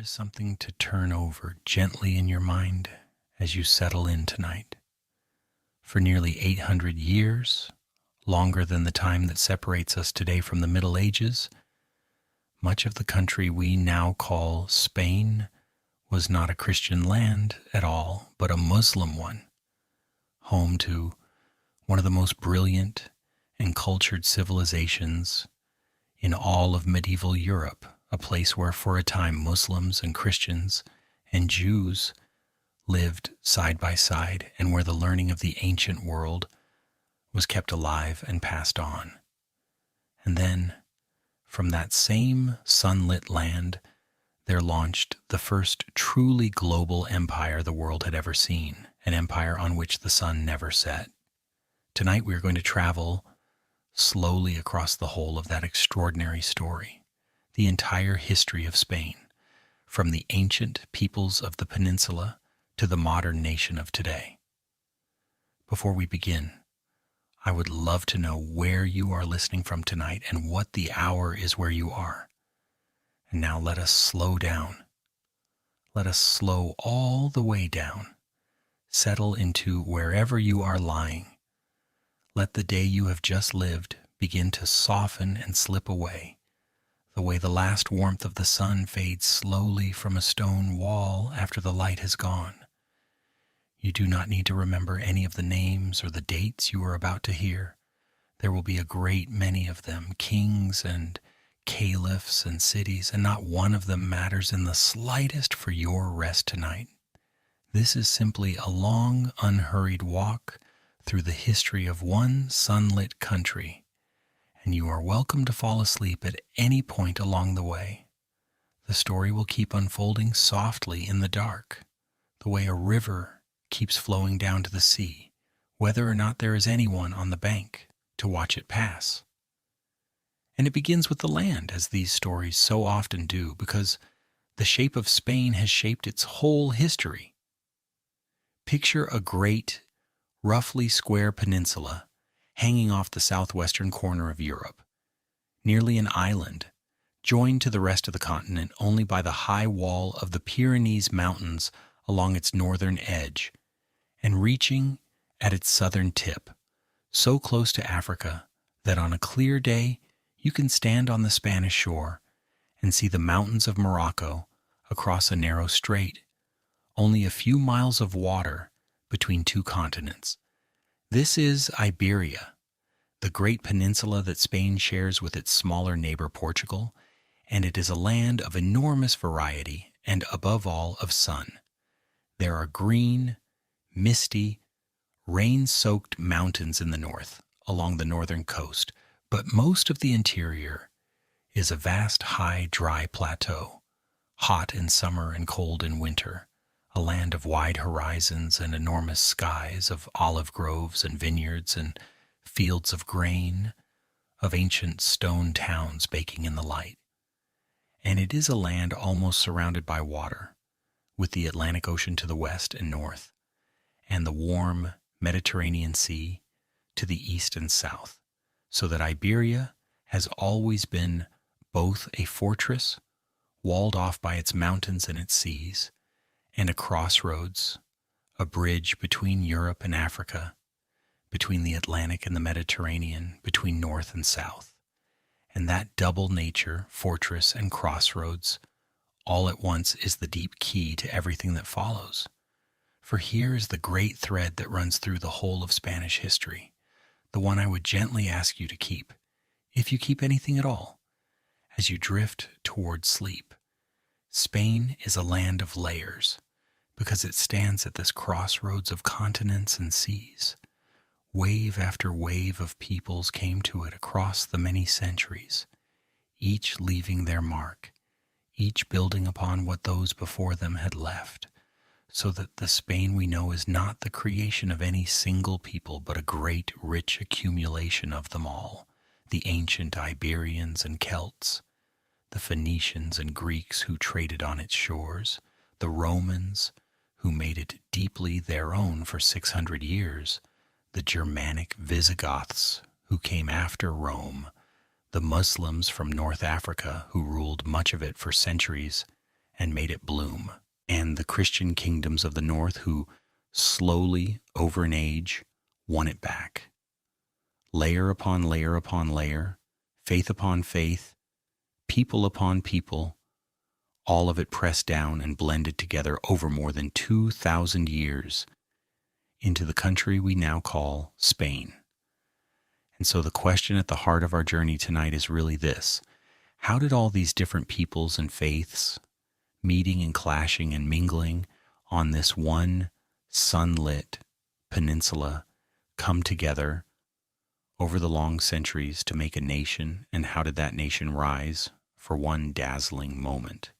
is something to turn over gently in your mind as you settle in tonight. For nearly 800 years, longer than the time that separates us today from the Middle Ages, much of the country we now call Spain was not a Christian land at all, but a Muslim one, home to one of the most brilliant and cultured civilizations in all of medieval Europe, a place where for a time Muslims and Christians and Jews lived side by side, and where the learning of the ancient world was kept alive and passed on. And then, from that same sunlit land, there launched the first truly global empire the world had ever seen, an empire on which the sun never set. Tonight we are going to travel slowly across the whole of that extraordinary story, the entire history of Spain, from the ancient peoples of the peninsula to the modern nation of today. Before we begin, I would love to know where you are listening from tonight and what the hour is where you are. And now let us slow down. Let us slow all the way down. Settle into wherever you are lying. Let the day you have just lived begin to soften and slip away, the way the last warmth of the sun fades slowly from a stone wall after the light has gone. You do not need to remember any of the names or the dates you are about to hear. There will be a great many of them, kings and caliphs and cities, and not one of them matters in the slightest for your rest tonight. This is simply a long, unhurried walk through the history of one sunlit country, and you are welcome to fall asleep at any point along the way. The story will keep unfolding softly in the dark, the way a river keeps flowing down to the sea, whether or not there is anyone on the bank to watch it pass. And it begins with the land, as these stories so often do, because the shape of Spain has shaped its whole history. Picture a great, roughly square peninsula hanging off the southwestern corner of Europe, nearly an island, joined to the rest of the continent only by the high wall of the Pyrenees Mountains along its northern edge, and reaching at its southern tip, so close to Africa that on a clear day you can stand on the Spanish shore and see the mountains of Morocco across a narrow strait, only a few miles of water between two continents. This is Iberia, the great peninsula that Spain shares with its smaller neighbor Portugal, and it is a land of enormous variety and, above all, of sun. There are green, misty, rain-soaked mountains in the north, along the northern coast, but most of the interior is a vast, high, dry plateau, hot in summer and cold in winter, a land of wide horizons and enormous skies, of olive groves and vineyards and fields of grain, of ancient stone towns baking in the light. And it is a land almost surrounded by water, with the Atlantic Ocean to the west and north, and the warm Mediterranean Sea to the east and south, so that Iberia has always been both a fortress, walled off by its mountains and its seas, and a crossroads, a bridge between Europe and Africa, between the Atlantic and the Mediterranean, between north and south. And that double nature, fortress and crossroads, all at once is the deep key to everything that follows. For here is the great thread that runs through the whole of Spanish history, the one I would gently ask you to keep, if you keep anything at all, as you drift toward sleep. Spain is a land of layers, because it stands at this crossroads of continents and seas. Wave after wave of peoples came to it across the many centuries, each leaving their mark, each building upon what those before them had left, so that the Spain we know is not the creation of any single people, but a great, rich accumulation of them all, the ancient Iberians and Celts, the Phoenicians and Greeks who traded on its shores, the Romans who made it deeply their own for 600 years, the Germanic Visigoths who came after Rome, the Muslims from North Africa who ruled much of it for centuries, and made it bloom, and the Christian kingdoms of the north who slowly, over an age, won it back. Layer upon layer upon layer, faith upon faith, people upon people, all of it pressed down and blended together over more than 2,000 years into the country we now call Spain. And so the question at the heart of our journey tonight is really this: how did all these different peoples and faiths, meeting and clashing and mingling on this one sunlit peninsula, come together over the long centuries to make a nation? And how did that nation rise for one dazzling moment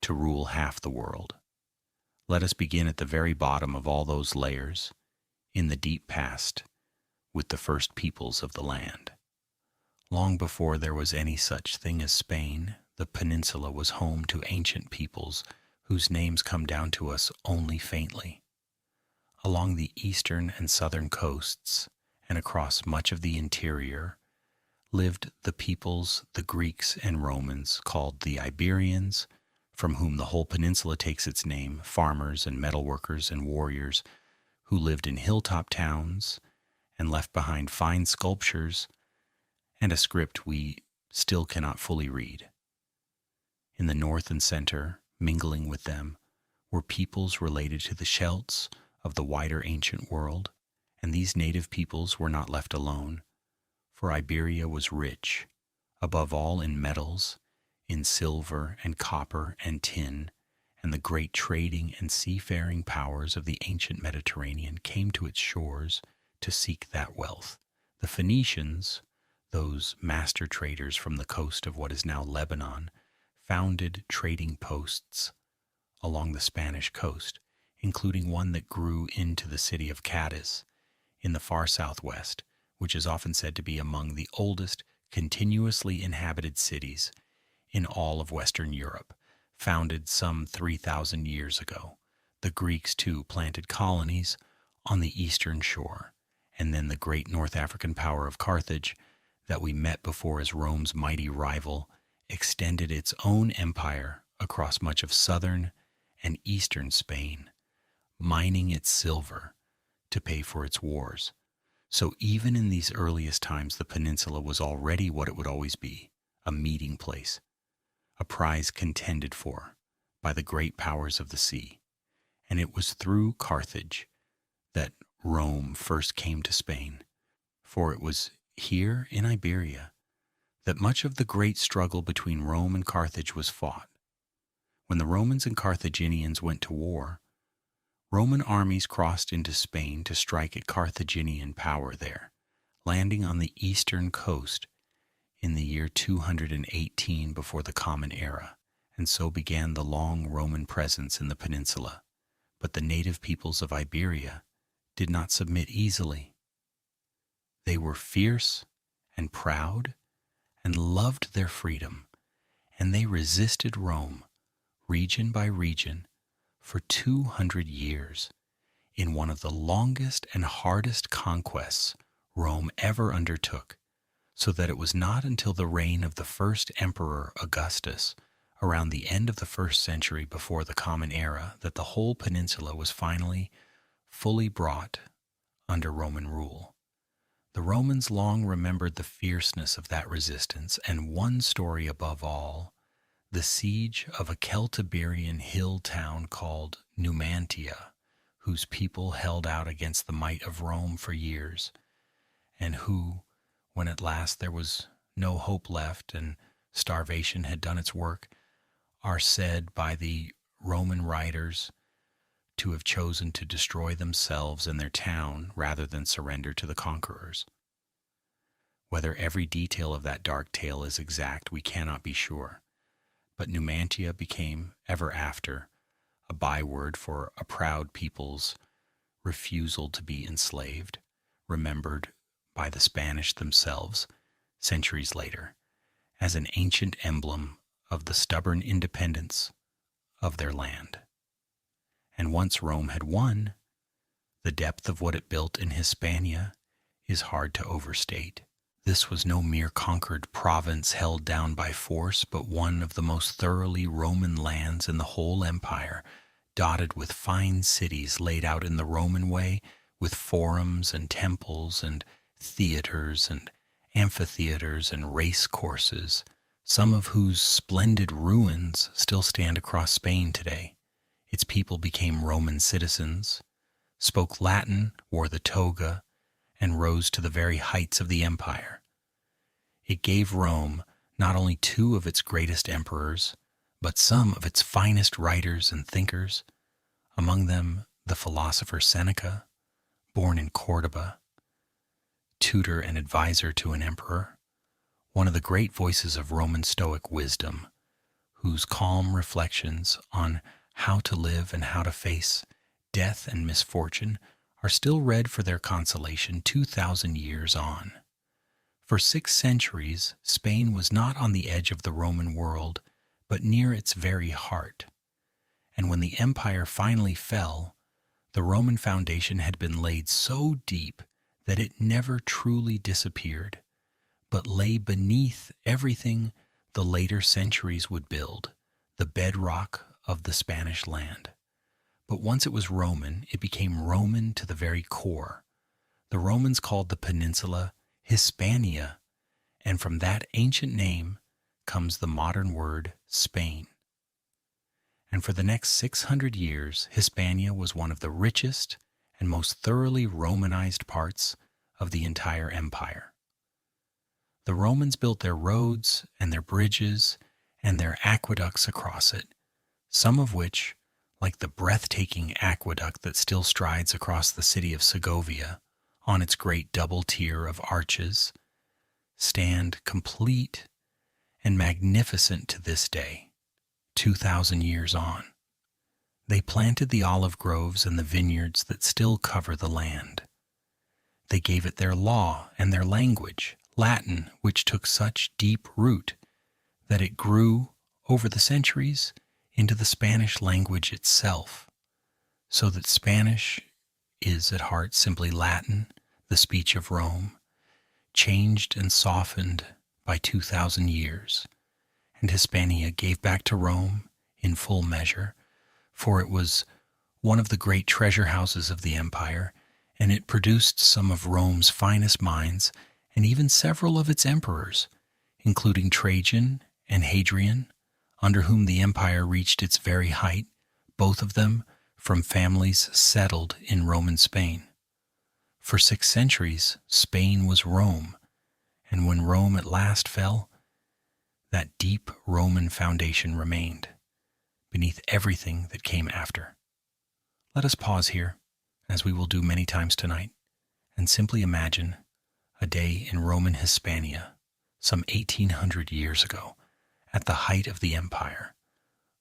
to rule half the world? Let us begin at the very bottom of all those layers, in the deep past, with the first peoples of the land. Long before there was any such thing as Spain, the peninsula was home to ancient peoples whose names come down to us only faintly. Along the eastern and southern coasts, and across much of the interior, lived the peoples, the Greeks and Romans, called the Iberians, from whom the whole peninsula takes its name, farmers and metalworkers and warriors who lived in hilltop towns and left behind fine sculptures and a script we still cannot fully read. In the north and center, mingling with them, were peoples related to the Celts of the wider ancient world, and these native peoples were not left alone, for Iberia was rich, above all in metals, in silver and copper and tin, and the great trading and seafaring powers of the ancient Mediterranean came to its shores to seek that wealth. The Phoenicians, those master traders from the coast of what is now Lebanon, founded trading posts along the Spanish coast, including one that grew into the city of Cadiz in the far southwest, which is often said to be among the oldest continuously inhabited cities in all of Western Europe, founded some 3,000 years ago. The Greeks, too, planted colonies on the eastern shore, and then the great North African power of Carthage, that we met before as Rome's mighty rival, extended its own empire across much of southern and eastern Spain, mining its silver to pay for its wars. So even in these earliest times, the peninsula was already what it would always be, a meeting place, a prize contended for by the great powers of the sea. And it was through Carthage that Rome first came to Spain, for it was here in Iberia that much of the great struggle between Rome and Carthage was fought. When the Romans and Carthaginians went to war, Roman armies crossed into Spain to strike at Carthaginian power there, landing on the eastern coast in the year 218 before the Common Era, and so began the long Roman presence in the peninsula. But the native peoples of Iberia did not submit easily. They were fierce and proud and loved their freedom, and they resisted Rome, region by region, for 200 years, in one of the longest and hardest conquests Rome ever undertook, so that it was not until the reign of the first emperor Augustus, around the end of the first century before the Common Era, that the whole peninsula was finally fully brought under Roman rule. The Romans long remembered the fierceness of that resistance, and one story above all, the siege of a Celtiberian hill town called Numantia, whose people held out against the might of Rome for years, and who, when at last there was no hope left and starvation had done its work, are said by the Roman writers to have chosen to destroy themselves and their town rather than surrender to the conquerors. Whether every detail of that dark tale is exact, we cannot be sure, but Numantia became, ever after, a byword for a proud people's refusal to be enslaved, remembered by the Spanish themselves centuries later as an ancient emblem of the stubborn independence of their land. And once Rome had won, the depth of what it built in Hispania is hard to overstate. This was no mere conquered province held down by force, but one of the most thoroughly Roman lands in the whole empire, dotted with fine cities laid out in the Roman way, with forums and temples and theaters and amphitheaters and race courses, some of whose splendid ruins still stand across Spain today. Its people became Roman citizens, spoke Latin, wore the toga, and rose to the very heights of the empire. It gave Rome not only two of its greatest emperors, but some of its finest writers and thinkers, among them the philosopher Seneca, born in Cordoba, tutor and advisor to an emperor, one of the great voices of Roman Stoic wisdom, whose calm reflections on how to live and how to face death and misfortune are still read for their consolation 2,000 years on. For 6 centuries, Spain was not on the edge of the Roman world, but near its very heart. And when the empire finally fell, the Roman foundation had been laid so deep that it never truly disappeared, but lay beneath everything the later centuries would build, the bedrock of the Spanish land. But once it was Roman, it became Roman to the very core. The Romans called the peninsula Hispania, and from that ancient name comes the modern word Spain. And for the next 600 years, Hispania was one of the richest and most thoroughly Romanized parts of the entire empire. The Romans built their roads and their bridges and their aqueducts across it, some of which, like the breathtaking aqueduct that still strides across the city of Segovia on its great double tier of arches, stand complete and magnificent to this day, 2,000 years on. They planted the olive groves and the vineyards that still cover the land. They gave it their law and their language, Latin, which took such deep root that it grew over the centuries into the Spanish language itself, so that Spanish is at heart simply Latin, the speech of Rome, changed and softened by 2,000 years, and Hispania gave back to Rome in full measure, for it was one of the great treasure houses of the empire, and it produced some of Rome's finest minds and even several of its emperors, including Trajan and Hadrian, under whom the empire reached its very height, both of them from families settled in Roman Spain. For 6 centuries, Spain was Rome, and when Rome at last fell, that deep Roman foundation remained, beneath everything that came after. Let us pause here, as we will do many times tonight, and simply imagine a day in Roman Hispania, some 1,800 years ago, at the height of the empire,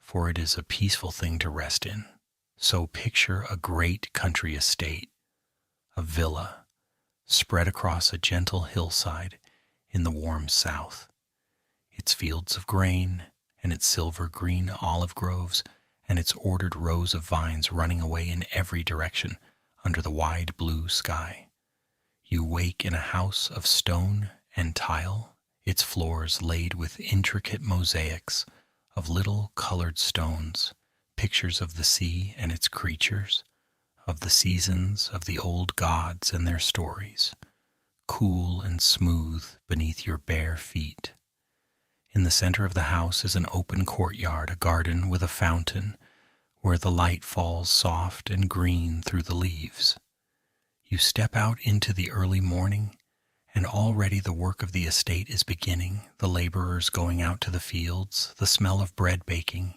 for it is a peaceful thing to rest in. So picture a great country estate, a villa, spread across a gentle hillside in the warm south, its fields of grain and its silver-green olive groves and its ordered rows of vines running away in every direction under the wide blue sky. You wake in a house of stone and tile, its floors laid with intricate mosaics of little colored stones, pictures of the sea and its creatures, of the seasons, of the old gods and their stories, cool and smooth beneath your bare feet. In the center of the house is an open courtyard, a garden with a fountain, where the light falls soft and green through the leaves. You step out into the early morning, and already the work of the estate is beginning, the laborers going out to the fields, the smell of bread baking,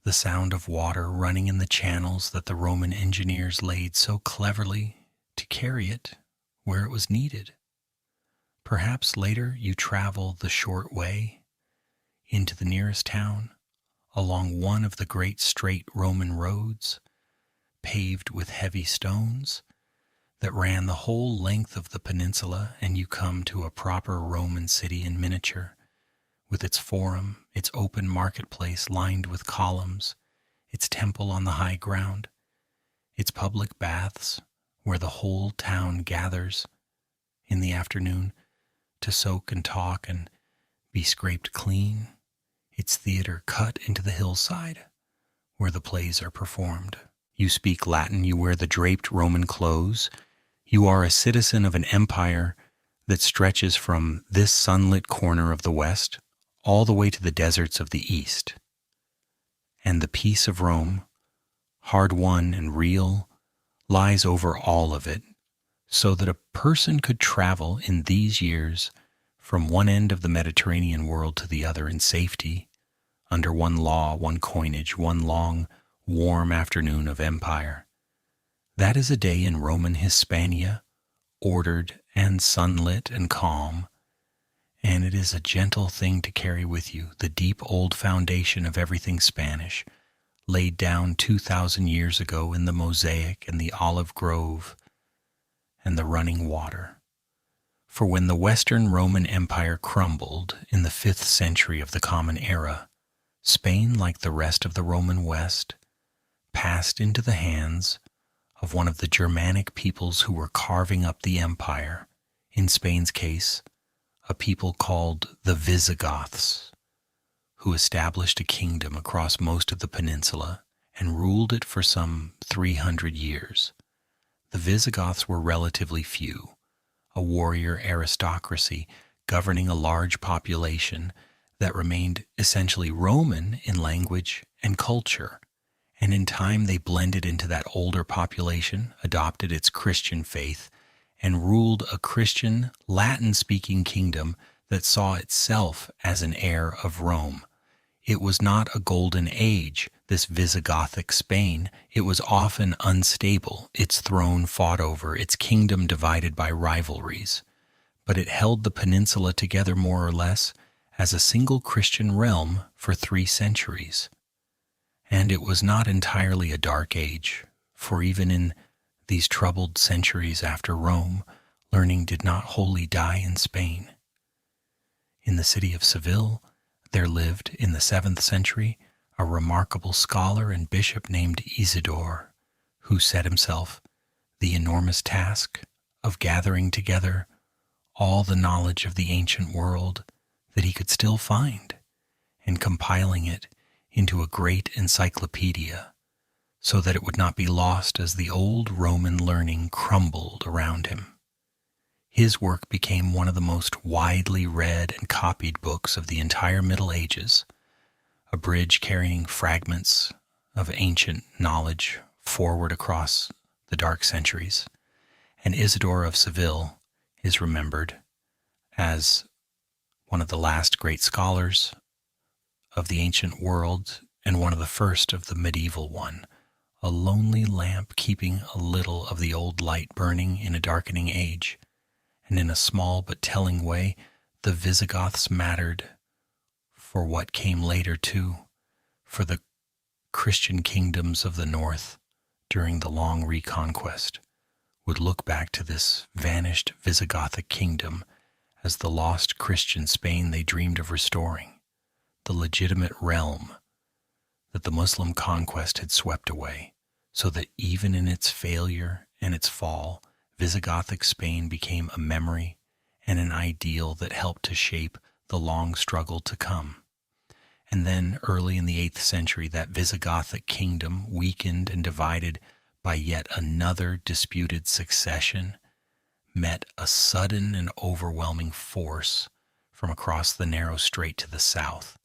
the sound of water running in the channels that the Roman engineers laid so cleverly to carry it where it was needed. Perhaps later you travel the short way into the nearest town, along one of the great straight Roman roads, paved with heavy stones, that ran the whole length of the peninsula, and you come to a proper Roman city in miniature, with its forum, its open marketplace lined with columns, its temple on the high ground, its public baths, where the whole town gathers in the afternoon to soak and talk and be scraped clean, its theater cut into the hillside where the plays are performed. You speak Latin, you wear the draped Roman clothes, you are a citizen of an empire that stretches from this sunlit corner of the West all the way to the deserts of the East. And the peace of Rome, hard won and real, lies over all of it, so that a person could travel in these years from one end of the Mediterranean world to the other in safety, under one law, one coinage, one long, warm afternoon of empire. That is a day in Roman Hispania, ordered and sunlit and calm, and it is a gentle thing to carry with you, the deep old foundation of everything Spanish, laid down 2,000 years ago in the mosaic and the olive grove and the running water. For when the Western Roman Empire crumbled in the 5th century of the Common Era, Spain, like the rest of the Roman West, passed into the hands of one of the Germanic peoples who were carving up the empire, in Spain's case, a people called the Visigoths, who established a kingdom across most of the peninsula and ruled it for some 300 years. The Visigoths were relatively few, a warrior aristocracy governing a large population that remained essentially Roman in language and culture, and in time they blended into that older population, adopted its Christian faith, and ruled a Christian, Latin-speaking kingdom that saw itself as an heir of Rome. It was not a golden age, this Visigothic Spain. It was often unstable, its throne fought over, its kingdom divided by rivalries. But it held the peninsula together more or less as a single Christian realm for 3 centuries. And it was not entirely a dark age, for even in these troubled centuries after Rome, learning did not wholly die in Spain. In the city of Seville, there lived, in the 7th century, a remarkable scholar and bishop named Isidore, who set himself the enormous task of gathering together all the knowledge of the ancient world that he could still find and compiling it into a great encyclopedia so that it would not be lost as the old Roman learning crumbled around him. His work became one of the most widely read and copied books of the entire Middle Ages, a bridge carrying fragments of ancient knowledge forward across the dark centuries. And Isidore of Seville is remembered as one of the last great scholars of the ancient world and one of the first of the medieval one, a lonely lamp keeping a little of the old light burning in a darkening age. And in a small but telling way, the Visigoths mattered for what came later too, for the Christian kingdoms of the north during the long reconquest would look back to this vanished Visigothic kingdom as the lost Christian Spain they dreamed of restoring, the legitimate realm that the Muslim conquest had swept away, so that even in its failure and its fall, Visigothic Spain became a memory and an ideal that helped to shape the long struggle to come. And then, early in the 8th century, that Visigothic kingdom, weakened and divided by yet another disputed succession, met a sudden and overwhelming force from across the narrow strait to the south,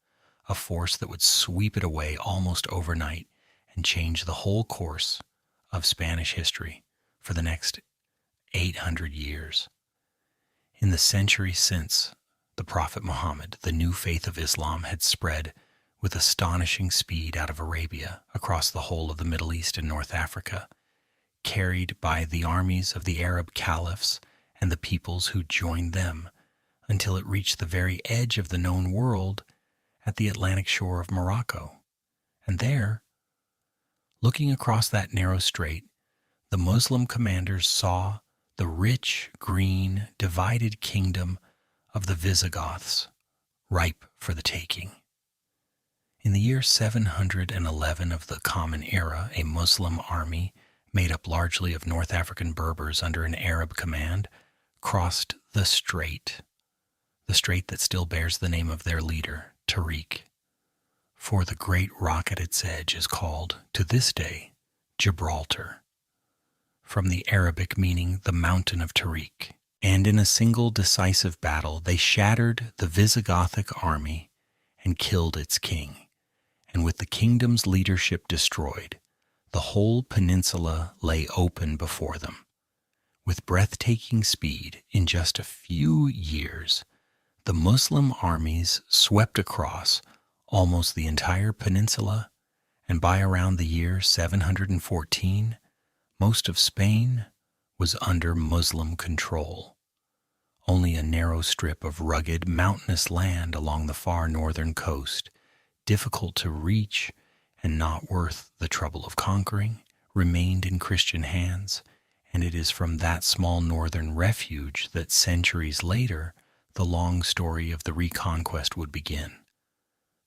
a force that would sweep it away almost overnight and change the whole course of Spanish history for the next 800 years. In the century since the Prophet Muhammad, the new faith of Islam had spread with astonishing speed out of Arabia across the whole of the Middle East and North Africa, carried by the armies of the Arab caliphs and the peoples who joined them, until it reached the very edge of the known world at the Atlantic shore of Morocco. And there, looking across that narrow strait, the Muslim commanders saw the rich, green, divided kingdom of the Visigoths, ripe for the taking. In the year 711 of the Common Era, a Muslim army, made up largely of North African Berbers under an Arab command, crossed the strait the strait that still bears the name of their leader, Tariq. For the great rock at its edge is called, to this day, Gibraltar, from the Arabic meaning the mountain of Tariq. And in a single decisive battle they shattered the Visigothic army and killed its king, and with the kingdom's leadership destroyed, the whole peninsula lay open before them. With breathtaking speed, in just a few years, the Muslim armies swept across almost the entire peninsula, and by around the year 714, most of Spain was under Muslim control. Only a narrow strip of rugged, mountainous land along the far northern coast, difficult to reach and not worth the trouble of conquering, remained in Christian hands, and it is from that small northern refuge that centuries later the long story of the reconquest would begin.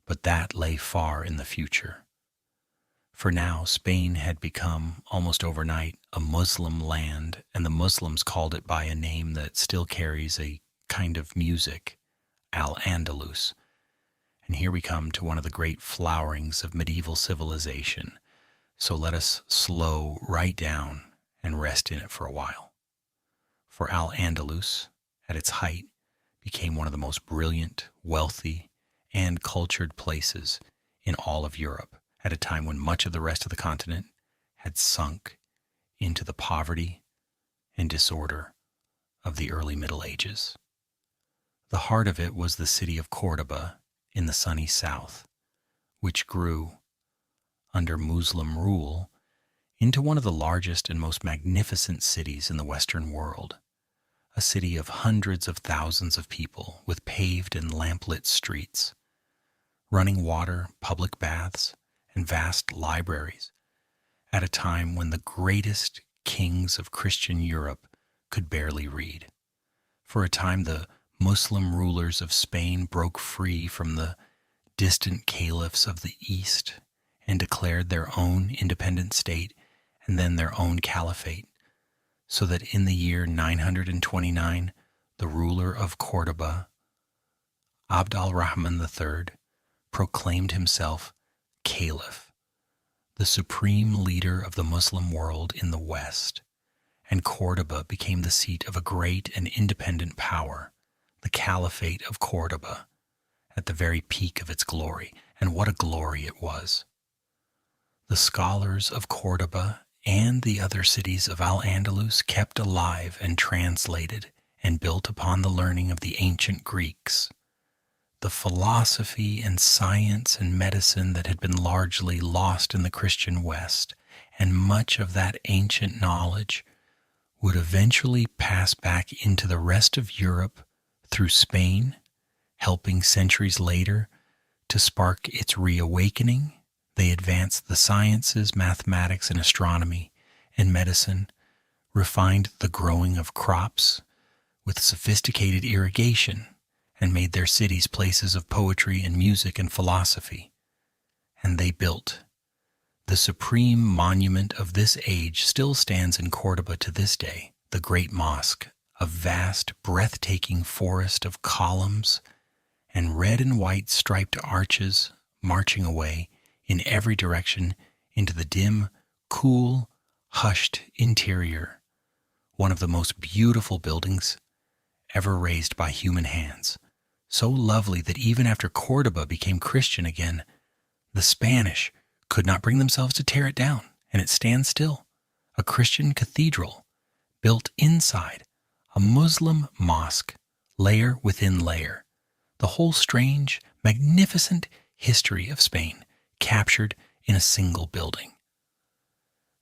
But that lay far in the future. For now, Spain had become, almost overnight, a Muslim land, and the Muslims called it by a name that still carries a kind of music, Al-Andalus. And here we come to one of the great flowerings of medieval civilization. So let us slow right down and rest in it for a while. For Al-Andalus, at its height, became one of the most brilliant, wealthy, and cultured places in all of Europe, at a time when much of the rest of the continent had sunk into the poverty and disorder of the early Middle Ages. The heart of it was the city of Córdoba in the sunny south, which grew, under Muslim rule, into one of the largest and most magnificent cities in the Western world, a city of hundreds of thousands of people with paved and lamplit streets, running water, public baths, and vast libraries, at a time when the greatest kings of Christian Europe could barely read. For a time, the Muslim rulers of Spain broke free from the distant caliphs of the East and declared their own independent state and then their own caliphate, so that in the year 929, the ruler of Córdoba, Abd al-Rahman III, proclaimed himself Caliph, the supreme leader of the Muslim world in the West, and Córdoba became the seat of a great and independent power, the Caliphate of Córdoba, at the very peak of its glory, and what a glory it was. The scholars of Córdoba and the other cities of Al-Andalus kept alive and translated and built upon the learning of the ancient Greeks, the philosophy and science and medicine that had been largely lost in the Christian West, and much of that ancient knowledge would eventually pass back into the rest of Europe through Spain, helping centuries later to spark its reawakening. They advanced the sciences, mathematics, and astronomy, and medicine, refined the growing of crops with sophisticated irrigation, and made their cities places of poetry and music and philosophy. And they built. The supreme monument of this age still stands in Córdoba to this day, the Great Mosque, a vast, breathtaking forest of columns and red and white striped arches marching away in every direction into the dim, cool, hushed interior, one of the most beautiful buildings ever raised by human hands, so lovely that even after Córdoba became Christian again, the Spanish could not bring themselves to tear it down, and it stands still, a Christian cathedral built inside a Muslim mosque, layer within layer, the whole strange, magnificent history of Spain captured in a single building.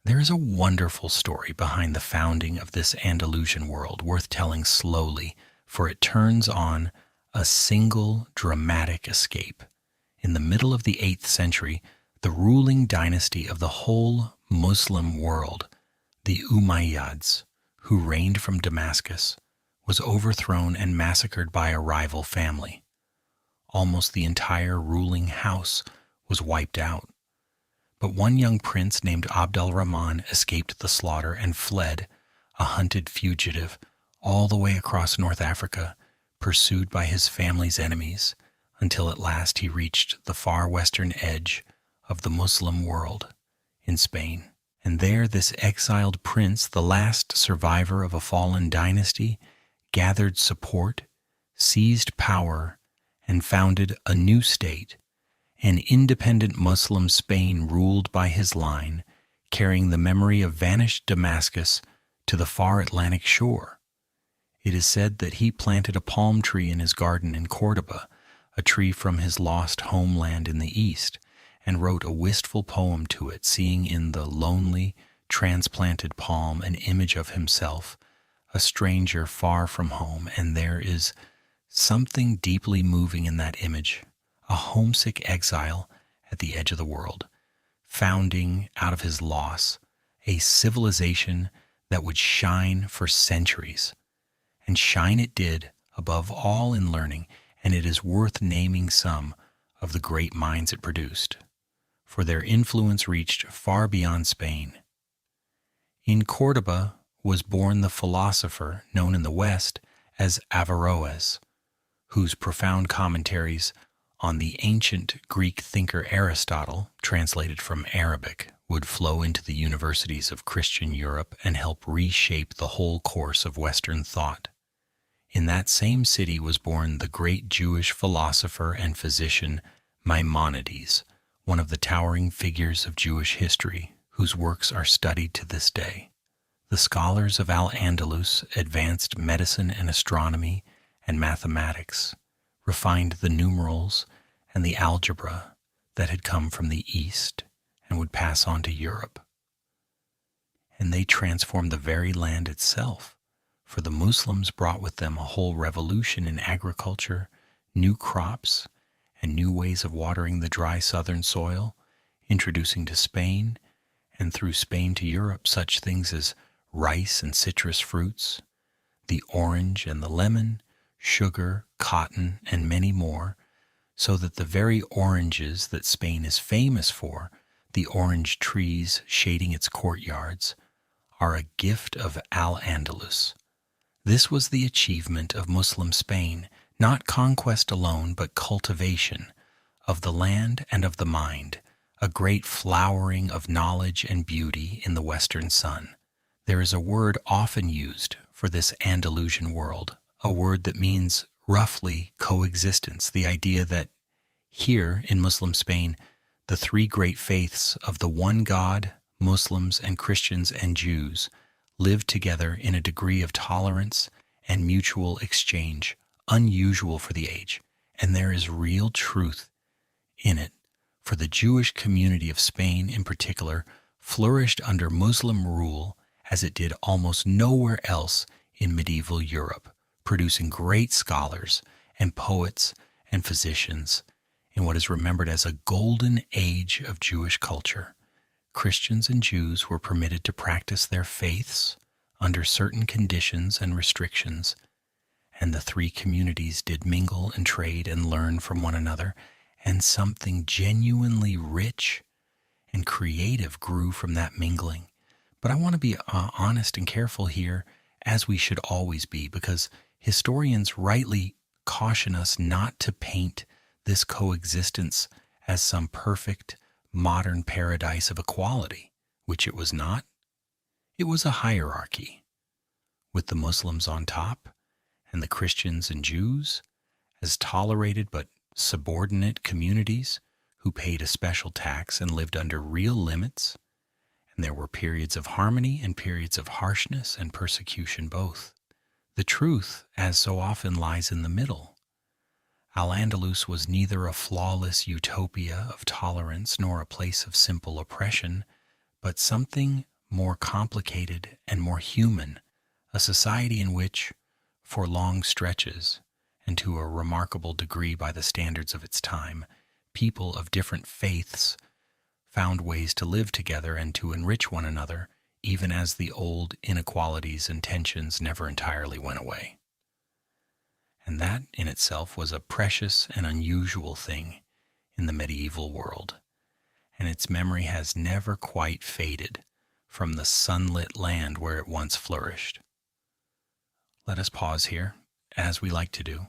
There is a wonderful story behind the founding of this Andalusian world worth telling slowly, for it turns on a single dramatic escape. In the middle of the 8th century, the ruling dynasty of the whole Muslim world, the Umayyads, who reigned from Damascus, was overthrown and massacred by a rival family. Almost the entire ruling house was wiped out. But one young prince named Abd al-Rahman escaped the slaughter and fled, a hunted fugitive, all the way across North Africa, pursued by his family's enemies, until at last he reached the far western edge of the Muslim world in Spain. And there this exiled prince, the last survivor of a fallen dynasty, gathered support, seized power, and founded a new state, an independent Muslim Spain ruled by his line, carrying the memory of vanished Damascus to the far Atlantic shore. It is said that he planted a palm tree in his garden in Córdoba, a tree from his lost homeland in the east, and wrote a wistful poem to it, seeing in the lonely, transplanted palm an image of himself, a stranger far from home. And there is something deeply moving in that image, a homesick exile at the edge of the world, founding out of his loss a civilization that would shine for centuries. And shine it did, above all in learning, and it is worth naming some of the great minds it produced, for their influence reached far beyond Spain. In Córdoba was born the philosopher known in the West as Averroes, whose profound commentaries on the ancient Greek thinker Aristotle, translated from Arabic, would flow into the universities of Christian Europe and help reshape the whole course of Western thought. In that same city was born the great Jewish philosopher and physician Maimonides, one of the towering figures of Jewish history, whose works are studied to this day. The scholars of Al-Andalus advanced medicine and astronomy and mathematics, refined the numerals and the algebra that had come from the East and would pass on to Europe. And they transformed the very land itself, for the Muslims brought with them a whole revolution in agriculture, new crops, and new ways of watering the dry southern soil, introducing to Spain, and through Spain to Europe, such things as rice and citrus fruits, the orange and the lemon, sugar, cotton, and many more, so that the very oranges that Spain is famous for, the orange trees shading its courtyards, are a gift of Al-Andalus. This was the achievement of Muslim Spain, not conquest alone, but cultivation of the land and of the mind, a great flowering of knowledge and beauty in the western sun. There is a word often used for this Andalusian world, a word that means roughly coexistence, the idea that here in Muslim Spain, the three great faiths of the one God, Muslims and Christians and Jews, live together in a degree of tolerance and mutual exchange unusual for the age, and there is real truth in it, for the Jewish community of Spain in particular flourished under Muslim rule as it did almost nowhere else in medieval Europe, producing great scholars and poets and physicians in what is remembered as a golden age of Jewish culture. Christians and Jews were permitted to practice their faiths under certain conditions and restrictions, and the three communities did mingle and trade and learn from one another, and something genuinely rich and creative grew from that mingling. But I want to be honest and careful here, as we should always be, because historians rightly caution us not to paint this coexistence as some perfect modern paradise of equality, which it was not. It was a hierarchy, with the Muslims on top and the Christians and Jews as tolerated but subordinate communities who paid a special tax and lived under real limits, and there were periods of harmony and periods of harshness and persecution both. The truth, as so often, lies in the middle. Al-Andalus was neither a flawless utopia of tolerance nor a place of simple oppression, but something more complicated and more human, a society in which, for long stretches, and to a remarkable degree by the standards of its time, people of different faiths found ways to live together and to enrich one another, even as the old inequalities and tensions never entirely went away. And that in itself was a precious and unusual thing in the medieval world, and its memory has never quite faded from the sunlit land where it once flourished. Let us pause here, as we like to do,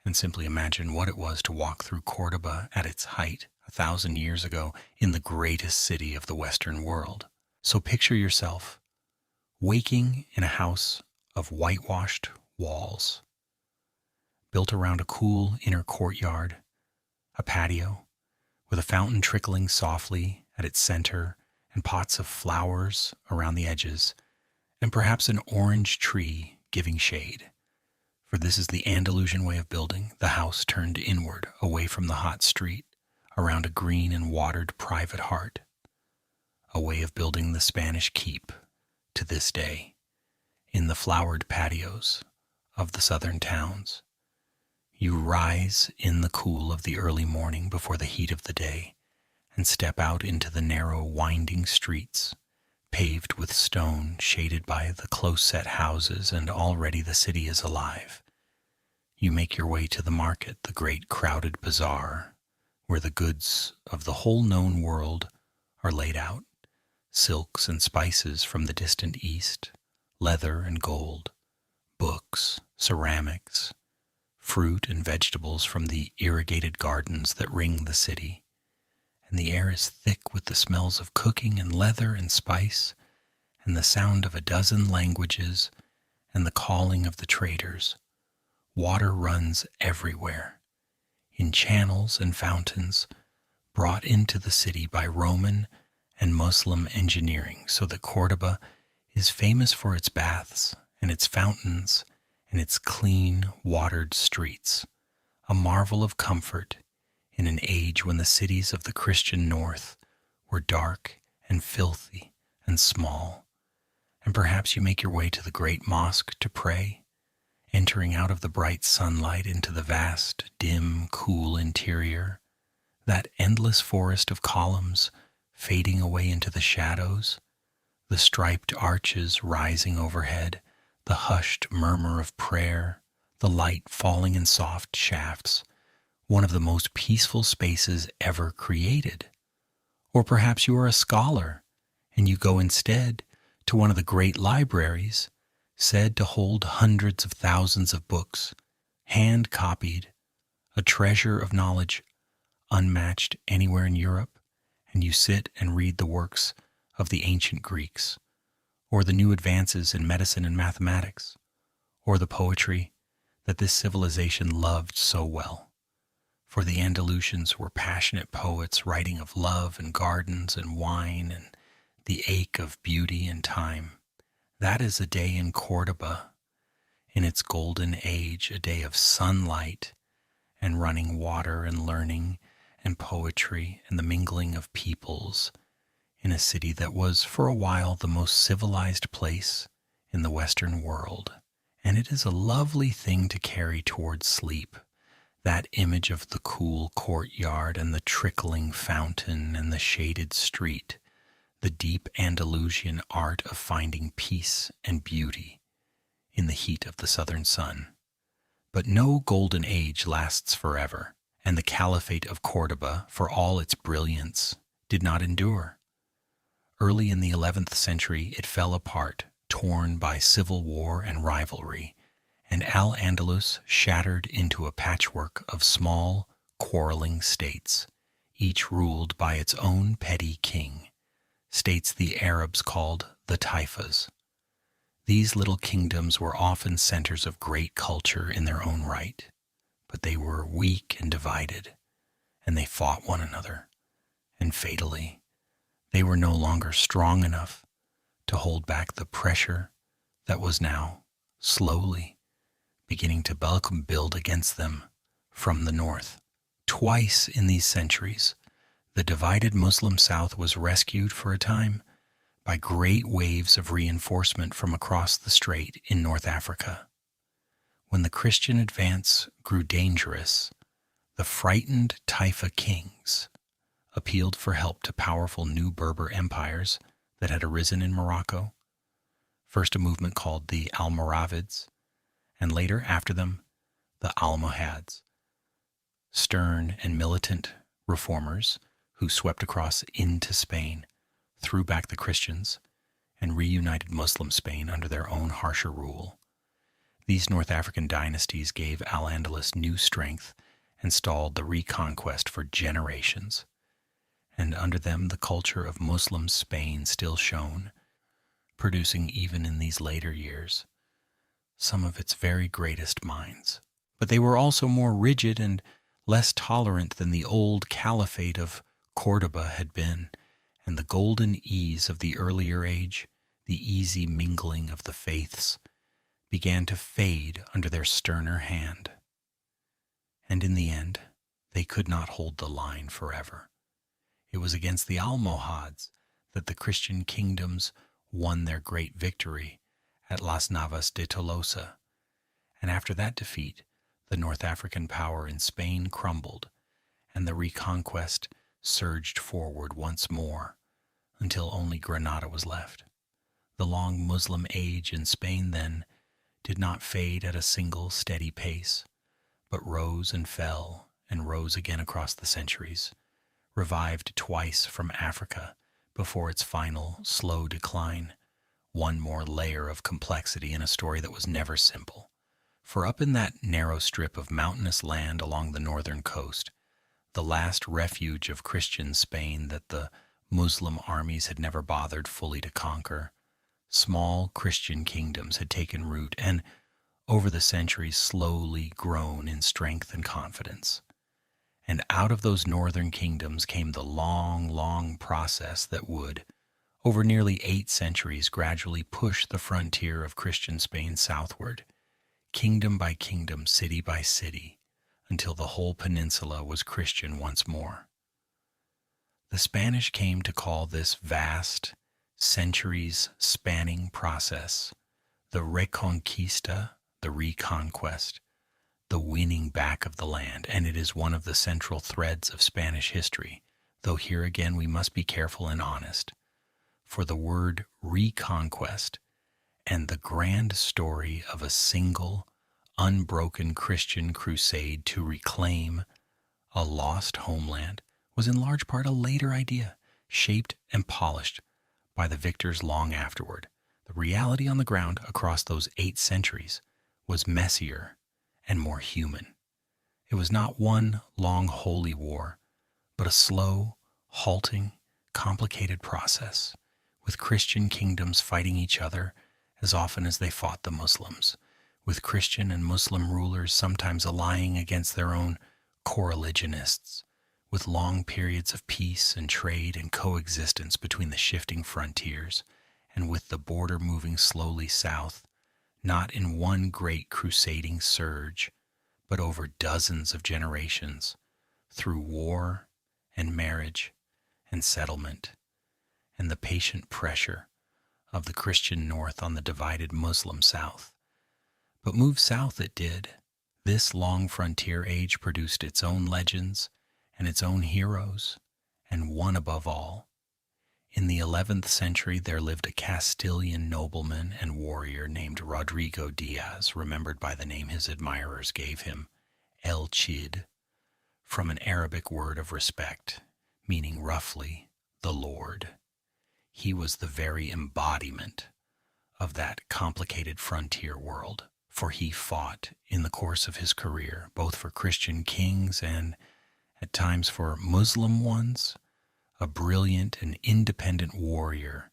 and simply imagine what it was to walk through Cordoba at its height 1,000 years ago in the greatest city of the Western world. So picture yourself waking in a house of whitewashed walls, built around a cool inner courtyard, a patio, with a fountain trickling softly at its center and pots of flowers around the edges, and perhaps an orange tree giving shade. For this is the Andalusian way of building, the house turned inward, away from the hot street, around a green and watered private heart. A way of building the Spanish keep to this day, in the flowered patios of the southern towns. You rise in the cool of the early morning before the heat of the day and step out into the narrow, winding streets, paved with stone, shaded by the close-set houses, and already the city is alive. You make your way to the market, the great crowded bazaar, where the goods of the whole known world are laid out, silks and spices from the distant east, leather and gold, books, ceramics, fruit and vegetables from the irrigated gardens that ring the city. And the air is thick with the smells of cooking and leather and spice, and the sound of a dozen languages, and the calling of the traders. Water runs everywhere, in channels and fountains, brought into the city by Roman and Muslim engineering, so that Cordoba is famous for its baths and its fountains and its clean, watered streets, a marvel of comfort in an age when the cities of the Christian North were dark and filthy and small. And perhaps you make your way to the great mosque to pray, entering out of the bright sunlight into the vast, dim, cool interior, that endless forest of columns fading away into the shadows, the striped arches rising overhead, the hushed murmur of prayer, the light falling in soft shafts, one of the most peaceful spaces ever created. Or perhaps you are a scholar, and you go instead to one of the great libraries, said to hold hundreds of thousands of books, hand-copied, a treasure of knowledge unmatched anywhere in Europe, and you sit and read the works of the ancient Greeks, or the new advances in medicine and mathematics, or the poetry that this civilization loved so well. For the Andalusians were passionate poets writing of love and gardens and wine and the ache of beauty and time. That is a day in Cordoba, in its golden age, a day of sunlight and running water and learning and poetry and the mingling of peoples in a city that was for a while the most civilized place in the Western world. And it is a lovely thing to carry towards sleep, that image of the cool courtyard and the trickling fountain and the shaded street, the deep Andalusian art of finding peace and beauty in the heat of the southern sun. But no golden age lasts forever, and the Caliphate of Cordoba, for all its brilliance, did not endure. Early in the 11th century, it fell apart, torn by civil war and rivalry, and Al-Andalus shattered into a patchwork of small, quarreling states, each ruled by its own petty king, states the Arabs called the Taifas. These little kingdoms were often centers of great culture in their own right, but they were weak and divided, and they fought one another, and fatally, they were no longer strong enough to hold back the pressure that was now, slowly, beginning to build against them from the north. Twice in these centuries, the divided Muslim South was rescued for a time by great waves of reinforcement from across the strait in North Africa. When the Christian advance grew dangerous, the frightened Taifa kings appealed for help to powerful new Berber empires that had arisen in Morocco, first a movement called the Almoravids, and later, after them, the Almohads, stern and militant reformers who swept across into Spain, threw back the Christians, and reunited Muslim Spain under their own harsher rule. These North African dynasties gave Al-Andalus new strength and stalled the reconquest for generations, and under them the culture of Muslim Spain still shone, producing even in these later years some of its very greatest minds. But they were also more rigid and less tolerant than the old caliphate of Cordoba had been, and the golden ease of the earlier age, the easy mingling of the faiths, began to fade under their sterner hand. And in the end, they could not hold the line forever. It was against the Almohads that the Christian kingdoms won their great victory at Las Navas de Tolosa, and after that defeat, the North African power in Spain crumbled, and the reconquest surged forward once more, until only Granada was left. The long Muslim age in Spain, then, did not fade at a single steady pace, but rose and fell and rose again across the centuries, revived twice from Africa before its final, slow decline, one more layer of complexity in a story that was never simple. For up in that narrow strip of mountainous land along the northern coast, the last refuge of Christian Spain that the Muslim armies had never bothered fully to conquer, small Christian kingdoms had taken root and, over the centuries, slowly grown in strength and confidence. And out of those northern kingdoms came the long, long process that would, over nearly 8 centuries, gradually push the frontier of Christian Spain southward, kingdom by kingdom, city by city, until the whole peninsula was Christian once more. The Spanish came to call this vast, centuries-spanning process the reconquista, the reconquest, the winning back of the land, and it is one of the central threads of Spanish history, though here again we must be careful and honest, for the word reconquest and the grand story of a single, unbroken Christian crusade to reclaim a lost homeland was in large part a later idea, shaped and polished by the victors long afterward. The reality on the ground across those 8 centuries was messier and more human. It was not one long holy war, but a slow, halting, complicated process, with Christian kingdoms fighting each other as often as they fought the Muslims, with Christian and Muslim rulers sometimes allying against their own coreligionists, with long periods of peace and trade and coexistence between the shifting frontiers, and with the border moving slowly south, not in one great crusading surge, but over dozens of generations, through war and marriage and settlement, and the patient pressure of the Christian north on the divided Muslim south. But move south it did. This long frontier age produced its own legends and its own heroes, and one above all. In the 11th century there lived a Castilian nobleman and warrior named Rodrigo Diaz, remembered by the name his admirers gave him, El Cid, from an Arabic word of respect, meaning roughly, the Lord. He was the very embodiment of that complicated frontier world, for he fought in the course of his career, both for Christian kings and, at times, for Muslim ones, a brilliant and independent warrior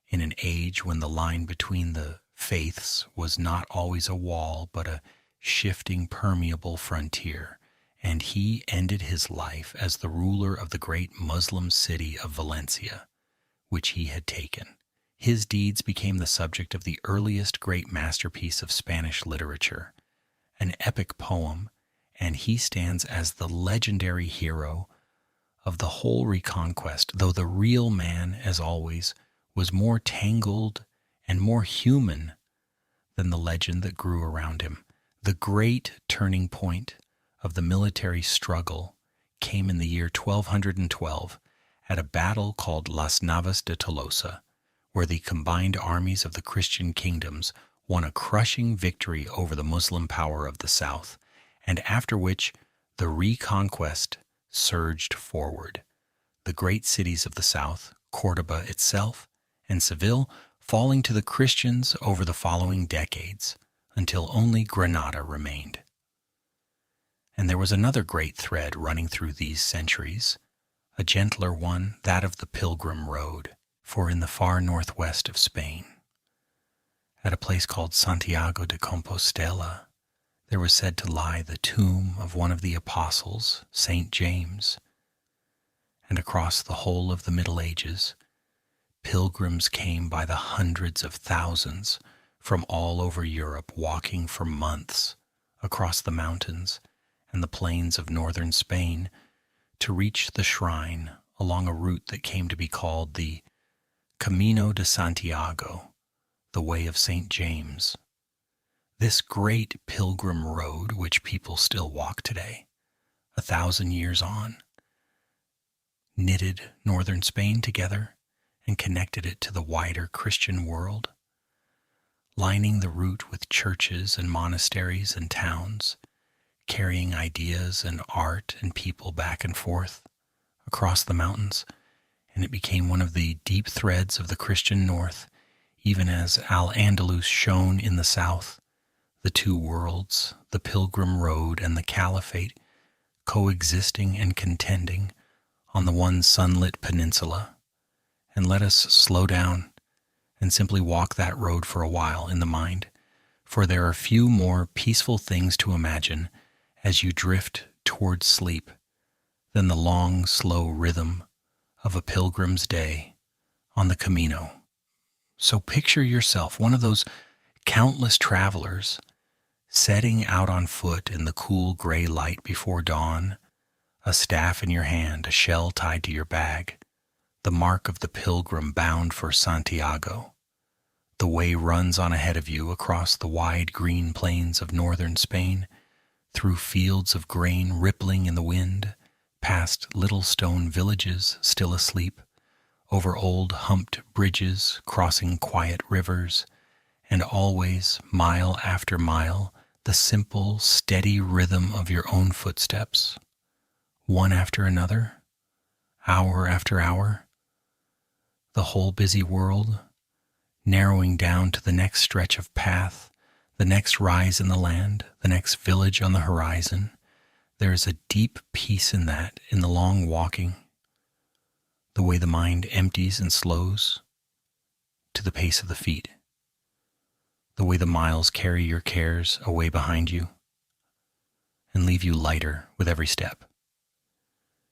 in an age when the line between the faiths was not always a wall, but a shifting, permeable frontier, and he ended his life as the ruler of the great Muslim city of Valencia, which he had taken. His deeds became the subject of the earliest great masterpiece of Spanish literature, an epic poem, and he stands as the legendary hero of the whole reconquest, though the real man, as always, was more tangled and more human than the legend that grew around him. The great turning point of the military struggle came in the year 1212 at a battle called Las Navas de Tolosa, where the combined armies of the Christian kingdoms won a crushing victory over the Muslim power of the south, and after which the reconquest surged forward. The great cities of the south, Cordoba itself and Seville, falling to the Christians over the following decades, until only Granada remained. And there was another great thread running through these centuries, a gentler one, that of the Pilgrim Road, for in the far northwest of Spain, at a place called Santiago de Compostela, there was said to lie the tomb of one of the apostles, Saint James, and across the whole of the Middle Ages, pilgrims came by the hundreds of thousands from all over Europe, walking for months across the mountains and the plains of northern Spain to reach the shrine along a route that came to be called the Camino de Santiago, the Way of St. James. This great pilgrim road, which people still walk today, 1,000 years on, knitted northern Spain together and connected it to the wider Christian world, lining the route with churches and monasteries and towns, carrying ideas and art and people back and forth across the mountains, and it became one of the deep threads of the Christian North, even as Al-Andalus shone in the south, the two worlds, the Pilgrim Road and the Caliphate, coexisting and contending on the one sunlit peninsula. And let us slow down and simply walk that road for a while in the mind, for there are few more peaceful things to imagine as you drift towards sleep than the long, slow rhythm of a pilgrim's day on the Camino. So picture yourself one of those countless travelers setting out on foot in the cool gray light before dawn, a staff in your hand, a shell tied to your bag, the mark of the pilgrim bound for Santiago. The way runs on ahead of you across the wide green plains of northern Spain, through fields of grain rippling in the wind, past little stone villages still asleep, over old humped bridges crossing quiet rivers, and always, mile after mile, the simple, steady rhythm of your own footsteps, one after another, hour after hour, the whole busy world, narrowing down to the next stretch of path, the next rise in the land, the next village on the horizon. There is a deep peace in that, in the long walking, the way the mind empties and slows to the pace of the feet, the way the miles carry your cares away behind you and leave you lighter with every step.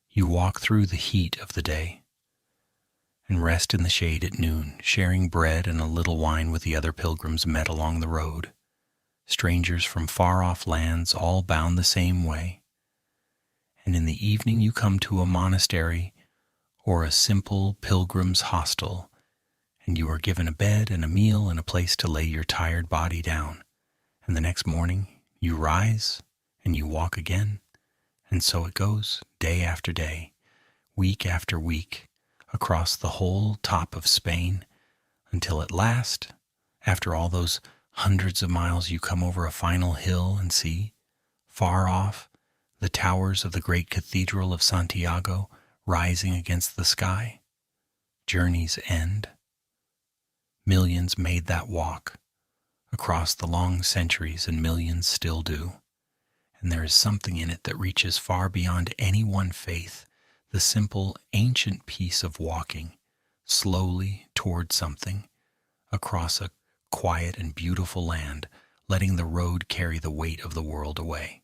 You walk through the heat of the day and rest in the shade at noon, sharing bread and a little wine with the other pilgrims met along the road, strangers from far-off lands all bound the same way. And in the evening you come to a monastery or a simple pilgrim's hostel, and you are given a bed and a meal and a place to lay your tired body down. And the next morning you rise and you walk again, and so it goes, day after day, week after week, across the whole top of Spain, until at last, after all those hundreds of miles, you come over a final hill and see, far off, the towers of the great Cathedral of Santiago rising against the sky. Journey's end. Millions made that walk across the long centuries, and millions still do. And there is something in it that reaches far beyond any one faith, the simple, ancient peace of walking slowly toward something across a quiet and beautiful land, letting the road carry the weight of the world away.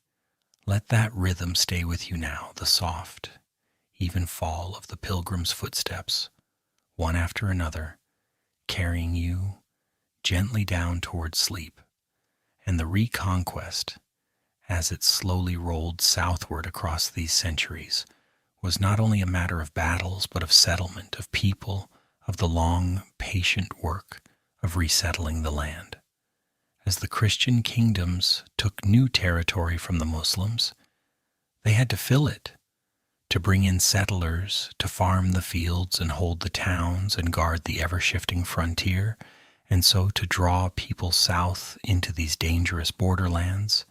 Let that rhythm stay with you now, the soft, even fall of the pilgrim's footsteps, one after another, carrying you gently down toward sleep. And the reconquest, as it slowly rolled southward across these centuries, was not only a matter of battles, but of settlement, of people, of the long, patient work of resettling the land. As the Christian kingdoms took new territory from the Muslims, they had to fill it, to bring in settlers, to farm the fields and hold the towns and guard the ever-shifting frontier, and so to draw people south into these dangerous borderlands.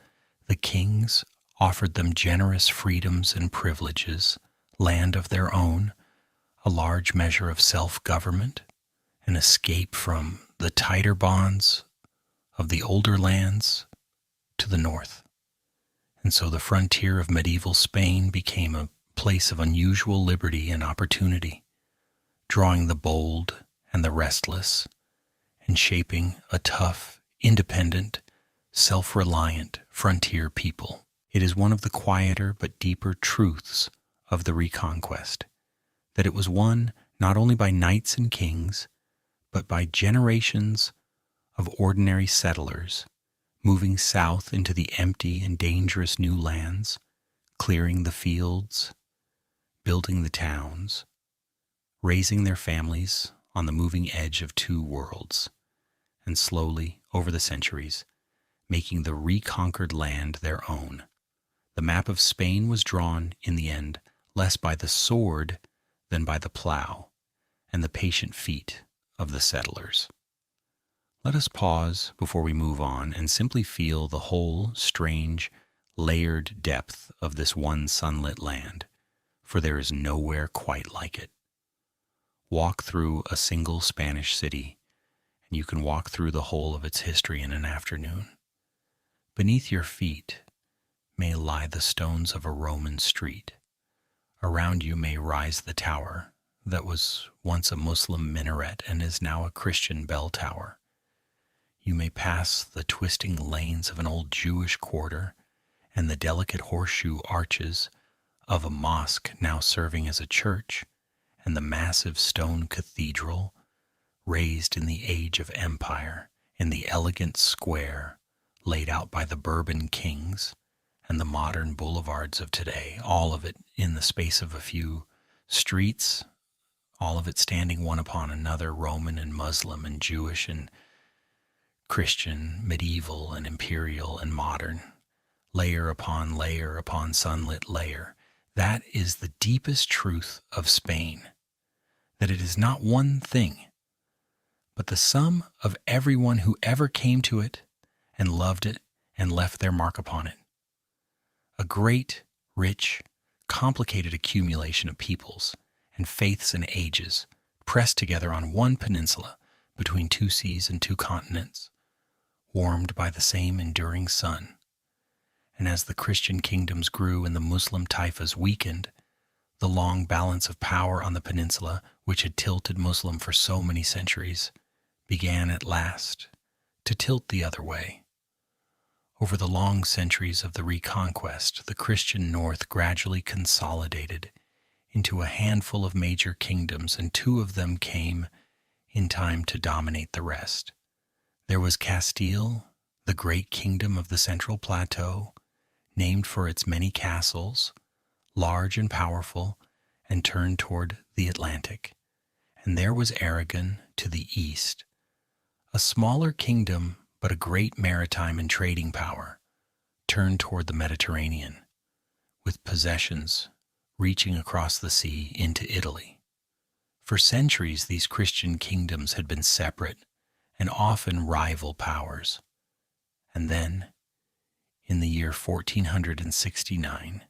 The kings offered them generous freedoms and privileges, land of their own, a large measure of self-government, an escape from the tighter bonds of the older lands to the north. And so the frontier of medieval Spain became a place of unusual liberty and opportunity, drawing the bold and the restless, and shaping a tough, independent, self-reliant frontier people. It is one of the quieter but deeper truths of the Reconquest that it was won not only by knights and kings, but by generations of ordinary settlers moving south into the empty and dangerous new lands, clearing the fields, building the towns, raising their families on the moving edge of two worlds, and slowly, over the centuries, making the reconquered land their own. The map of Spain was drawn, in the end, less by the sword than by the plow and the patient feet of the settlers. Let us pause before we move on and simply feel the whole strange, layered depth of this one sunlit land, for there is nowhere quite like it. Walk through a single Spanish city, and you can walk through the whole of its history in an afternoon. Beneath your feet may lie the stones of a Roman street. Around you may rise the tower that was once a Muslim minaret and is now a Christian bell tower. You may pass the twisting lanes of an old Jewish quarter and the delicate horseshoe arches of a mosque now serving as a church, and the massive stone cathedral raised in the age of empire in the elegant square laid out by the Bourbon kings, and the modern boulevards of today, all of it in the space of a few streets, all of it standing one upon another, Roman and Muslim and Jewish and Christian, medieval and imperial and modern, layer upon sunlit layer. That is the deepest truth of Spain, that it is not one thing, but the sum of everyone who ever came to it and loved it and left their mark upon it. A great, rich, complicated accumulation of peoples and faiths and ages pressed together on one peninsula between two seas and two continents, warmed by the same enduring sun. And as the Christian kingdoms grew and the Muslim taifas weakened, the long balance of power on the peninsula, which had tilted Muslim for so many centuries, began at last to tilt the other way. Over the long centuries of the Reconquest, the Christian North gradually consolidated into a handful of major kingdoms, and two of them came in time to dominate the rest. There was Castile, the great kingdom of the Central Plateau, named for its many castles, large and powerful, and turned toward the Atlantic. And there was Aragon to the east, a smaller kingdom but a great maritime and trading power, turned toward the Mediterranean, with possessions reaching across the sea into Italy. For centuries, these Christian kingdoms had been separate and often rival powers. And then, in the year 1469,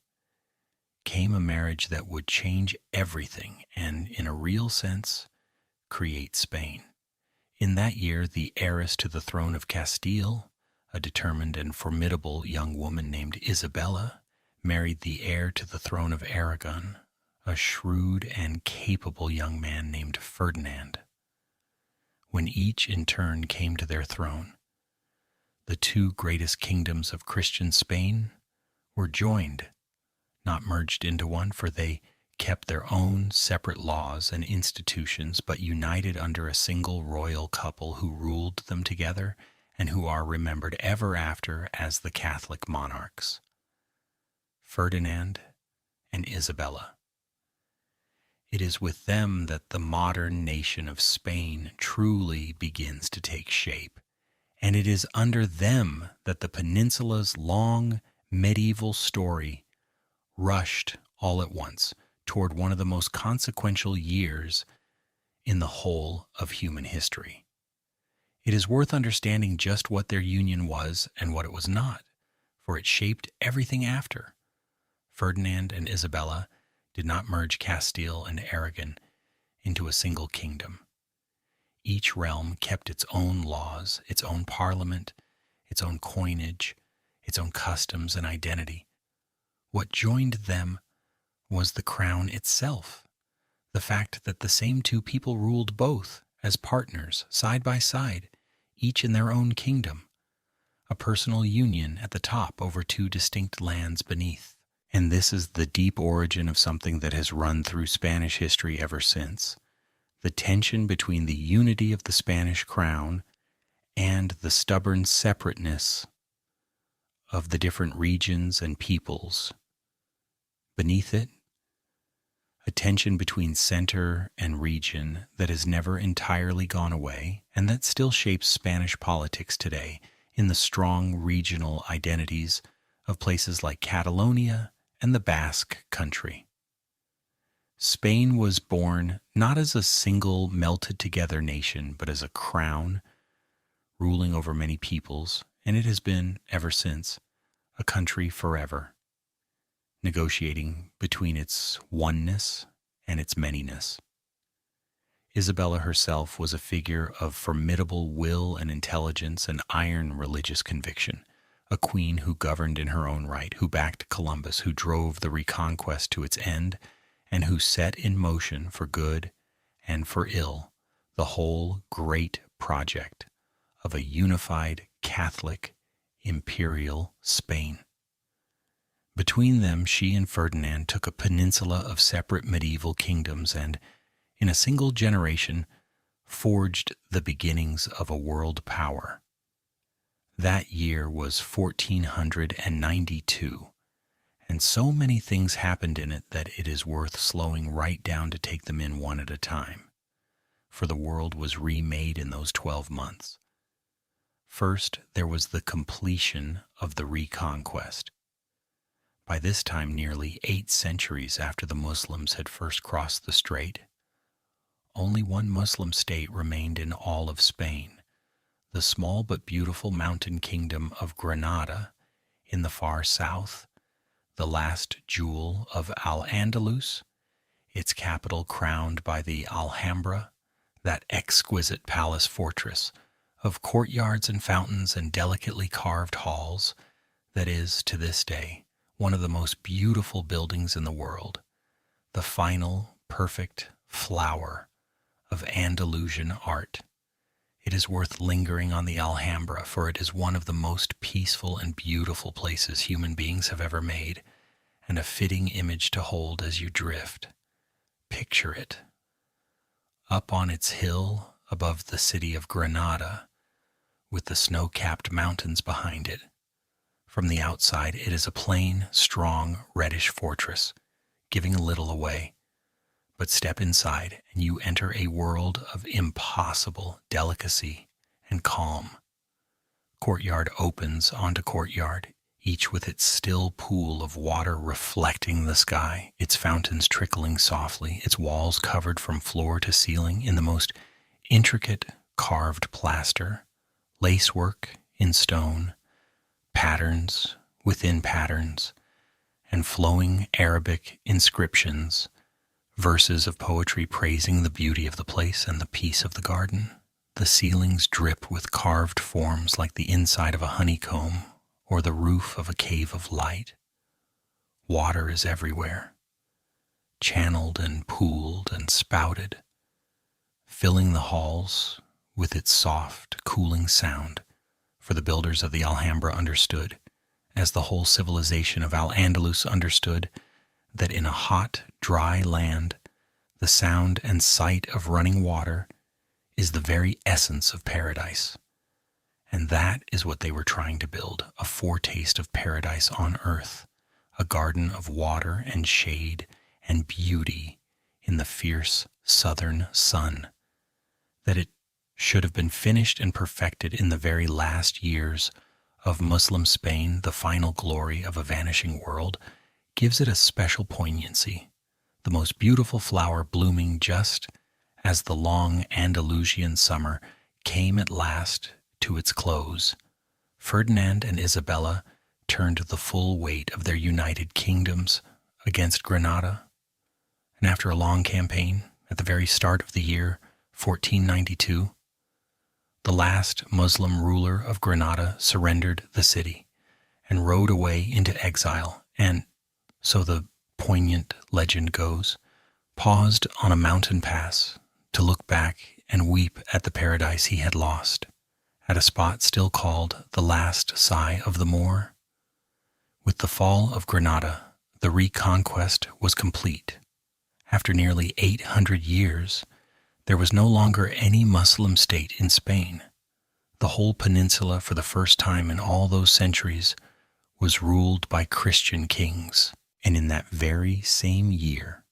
came a marriage that would change everything and, in a real sense, create Spain. In that year, the heiress to the throne of Castile, a determined and formidable young woman named Isabella, married the heir to the throne of Aragon, a shrewd and capable young man named Ferdinand. When each in turn came to their throne, the two greatest kingdoms of Christian Spain were joined, not merged into one, for they kept their own separate laws and institutions, but united under a single royal couple who ruled them together and who are remembered ever after as the Catholic monarchs, Ferdinand and Isabella. It is with them that the modern nation of Spain truly begins to take shape, and it is under them that the peninsula's long medieval story rushed all at once toward one of the most consequential years in the whole of human history. It is worth understanding just what their union was and what it was not, for it shaped everything after. Ferdinand and Isabella did not merge Castile and Aragon into a single kingdom. Each realm kept its own laws, its own parliament, its own coinage, its own customs and identity. What joined them was the crown itself, the fact that the same two people ruled both as partners, side by side, each in their own kingdom, a personal union at the top over two distinct lands beneath. And this is the deep origin of something that has run through Spanish history ever since. The tension between the unity of the Spanish crown and the stubborn separateness of the different regions and peoples. Beneath it, a tension between center and region that has never entirely gone away and that still shapes Spanish politics today in the strong regional identities of places like Catalonia and the Basque Country. Spain was born not as a single melted together nation, but as a crown ruling over many peoples, and it has been, ever since, a country forever, negotiating between its oneness and its manyness. Isabella herself was a figure of formidable will and intelligence and iron religious conviction, a queen who governed in her own right, who backed Columbus, who drove the reconquest to its end, and who set in motion for good and for ill the whole great project of a unified Catholic imperial Spain. Between them, she and Ferdinand took a peninsula of separate medieval kingdoms and, in a single generation, forged the beginnings of a world power. That year was 1492, and so many things happened in it that it is worth slowing right down to take them in one at a time, for the world was remade in those 12 months. First, there was the completion of the reconquest. By this time, nearly 8 centuries after the Muslims had first crossed the strait, only one Muslim state remained in all of Spain, the small but beautiful mountain kingdom of Granada in the far south, the last jewel of Al-Andalus, its capital crowned by the Alhambra, that exquisite palace fortress of courtyards and fountains and delicately carved halls that is, to this day, one of the most beautiful buildings in the world, the final, perfect flower of Andalusian art. It is worth lingering on the Alhambra, for it is one of the most peaceful and beautiful places human beings have ever made, and a fitting image to hold as you drift. Picture it. Up on its hill above the city of Granada, with the snow-capped mountains behind it. From the outside, it is a plain, strong, reddish fortress, giving a little away. But step inside, and you enter a world of impossible delicacy and calm. Courtyard opens onto courtyard, each with its still pool of water reflecting the sky, its fountains trickling softly, its walls covered from floor to ceiling in the most intricate carved plaster, lacework in stone, patterns within patterns, and flowing Arabic inscriptions, verses of poetry praising the beauty of the place and the peace of the garden. The ceilings drip with carved forms like the inside of a honeycomb or the roof of a cave of light. Water is everywhere, channeled and pooled and spouted, filling the halls with its soft, cooling sound, for the builders of the Alhambra understood, as the whole civilization of Al-Andalus understood, that in a hot, dry land, the sound and sight of running water is the very essence of paradise. And that is what they were trying to build, a foretaste of paradise on earth, a garden of water and shade and beauty in the fierce southern sun, that it should have been finished and perfected in the very last years of Muslim Spain, the final glory of a vanishing world, gives it a special poignancy, the most beautiful flower blooming just as the long Andalusian summer came at last to its close. Ferdinand and Isabella turned the full weight of their united kingdoms against Granada, and after a long campaign, at the very start of the year 1492, the last Muslim ruler of Granada surrendered the city and rode away into exile and, so the poignant legend goes, paused on a mountain pass to look back and weep at the paradise he had lost, at a spot still called the last sigh of the Moor. With the fall of Granada, the reconquest was complete. After nearly 800 years, there was no longer any Muslim state in Spain. The whole peninsula, for the first time in all those centuries, was ruled by Christian kings. And in that very same year,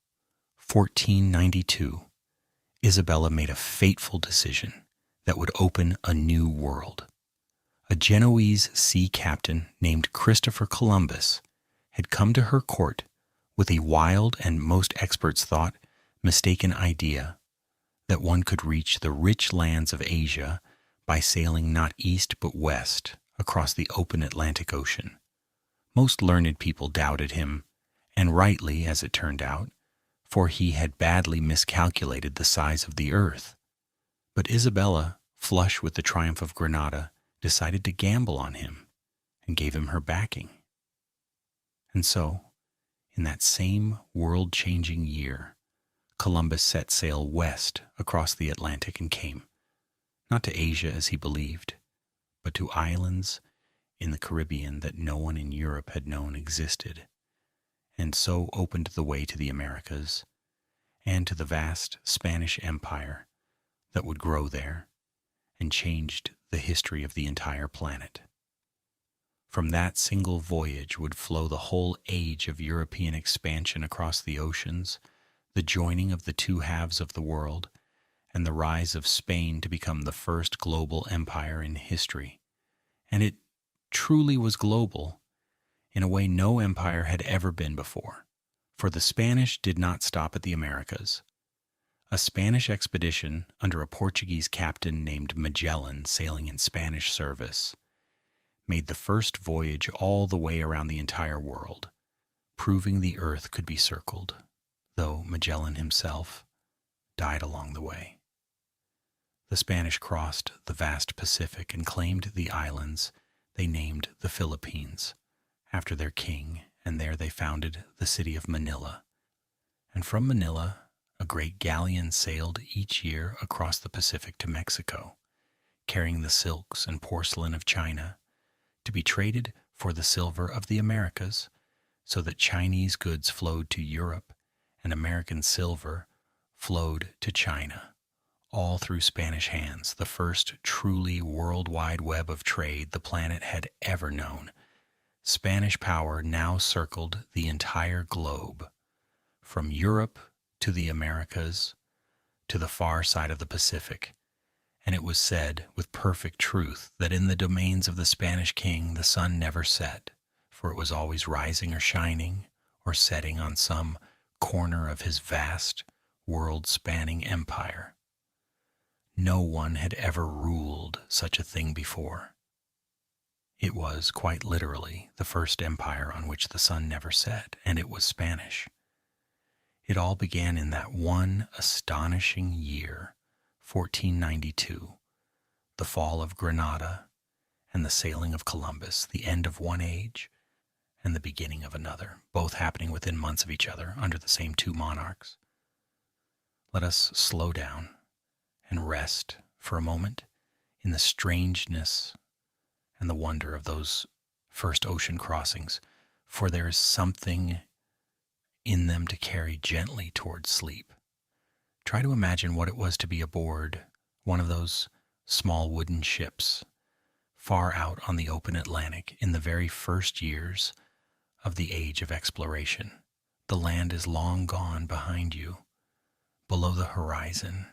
1492, Isabella made a fateful decision that would open a new world. A Genoese sea captain named Christopher Columbus had come to her court with a wild and most experts thought mistaken idea that one could reach the rich lands of Asia by sailing not east but west across the open Atlantic Ocean. Most learned people doubted him, and rightly, as it turned out, for he had badly miscalculated the size of the earth. But Isabella, flush with the triumph of Granada, decided to gamble on him and gave him her backing. And so, in that same world-changing year, Columbus set sail west across the Atlantic and came, not to Asia as he believed, but to islands in the Caribbean that no one in Europe had known existed, and so opened the way to the Americas and to the vast Spanish Empire that would grow there and changed the history of the entire planet. From that single voyage would flow the whole age of European expansion across the oceans, the joining of the two halves of the world, and the rise of Spain to become the first global empire in history. And it truly was global in a way no empire had ever been before, for the Spanish did not stop at the Americas. A Spanish expedition under a Portuguese captain named Magellan, sailing in Spanish service, made the first voyage all the way around the entire world, proving the earth could be circled, though Magellan himself died along the way. The Spanish crossed the vast Pacific and claimed the islands they named the Philippines, after their king, and there they founded the city of Manila. And from Manila, a great galleon sailed each year across the Pacific to Mexico, carrying the silks and porcelain of China, to be traded for the silver of the Americas, so that Chinese goods flowed to Europe and American silver flowed to China, all through Spanish hands, the first truly worldwide web of trade the planet had ever known. Spanish power now circled the entire globe, from Europe to the Americas to the far side of the Pacific, and it was said with perfect truth that in the domains of the Spanish king the sun never set, for it was always rising or shining or setting on some corner of his vast, world-spanning empire. No one had ever ruled such a thing before. It was, quite literally, the first empire on which the sun never set, and it was Spanish. It all began in that one astonishing year, 1492, the fall of Granada and the sailing of Columbus, the end of one age and the beginning of another, both happening within months of each other under the same two monarchs. Let us slow down and rest for a moment in the strangeness and the wonder of those first ocean crossings, for there is something in them to carry gently towards sleep. Try to imagine what it was to be aboard one of those small wooden ships far out on the open Atlantic in the very first years of the age of exploration. The land is long gone behind you, below the horizon,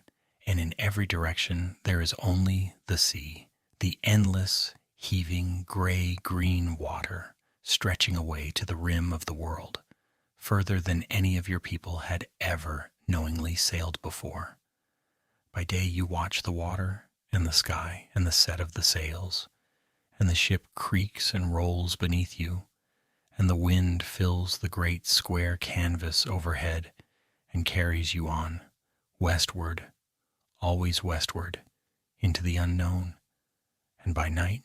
and in every direction there is only the sea, the endless, heaving, gray-green water stretching away to the rim of the world, further than any of your people had ever knowingly sailed before. By day you watch the water and the sky and the set of the sails, and the ship creaks and rolls beneath you, and the wind fills the great square canvas overhead and carries you on, westward, always westward, into the unknown. And by night,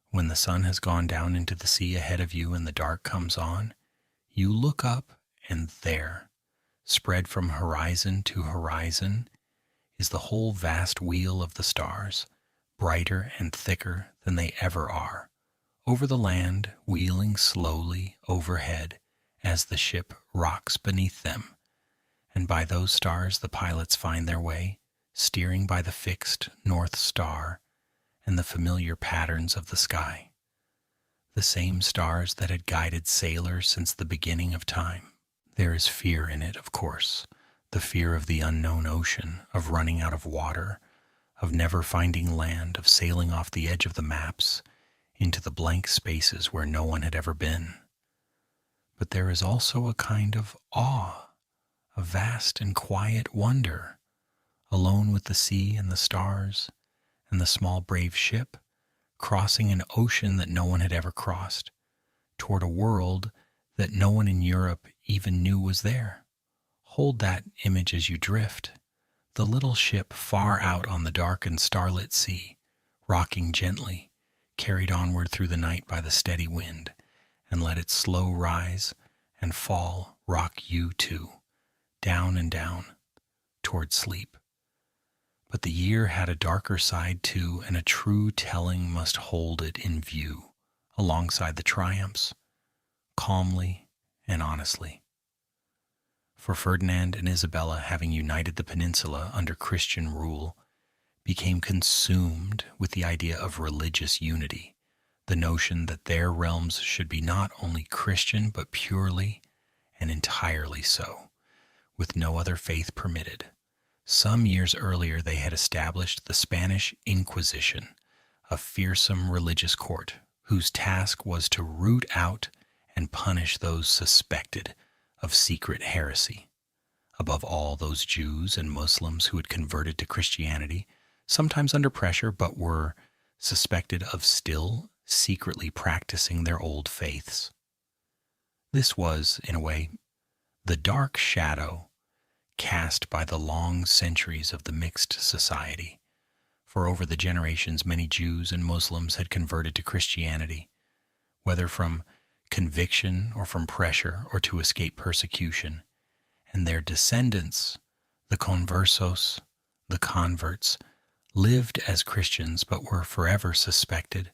when the sun has gone down into the sea ahead of you and the dark comes on, you look up, and there, spread from horizon to horizon, is the whole vast wheel of the stars, brighter and thicker than they ever are, over the land, wheeling slowly overhead as the ship rocks beneath them. And by those stars the pilots find their way, steering by the fixed North Star and the familiar patterns of the sky, the same stars that had guided sailors since the beginning of time. There is fear in it, of course, the fear of the unknown ocean, of running out of water, of never finding land, of sailing off the edge of the maps into the blank spaces where no one had ever been. But there is also a kind of awe, a vast and quiet wonder, alone with the sea and the stars and the small brave ship, crossing an ocean that no one had ever crossed, toward a world that no one in Europe even knew was there. Hold that image as you drift, the little ship far out on the dark and starlit sea, rocking gently, carried onward through the night by the steady wind, and let its slow rise and fall rock you too, down and down, toward sleep. But the year had a darker side too, and a true telling must hold it in view, alongside the triumphs, calmly and honestly. For Ferdinand and Isabella, having united the peninsula under Christian rule, became consumed with the idea of religious unity, the notion that their realms should be not only Christian but purely and entirely so, with no other faith permitted. Some years earlier they had established the Spanish Inquisition, a fearsome religious court whose task was to root out and punish those suspected of secret heresy. Above all, those Jews and Muslims who had converted to Christianity, sometimes under pressure, but were suspected of still secretly practicing their old faiths. This was, in a way, the dark shadow cast by the long centuries of the mixed society, for over the generations many Jews and Muslims had converted to Christianity, whether from conviction or from pressure or to escape persecution, and their descendants, the conversos, the converts, lived as Christians but were forever suspected,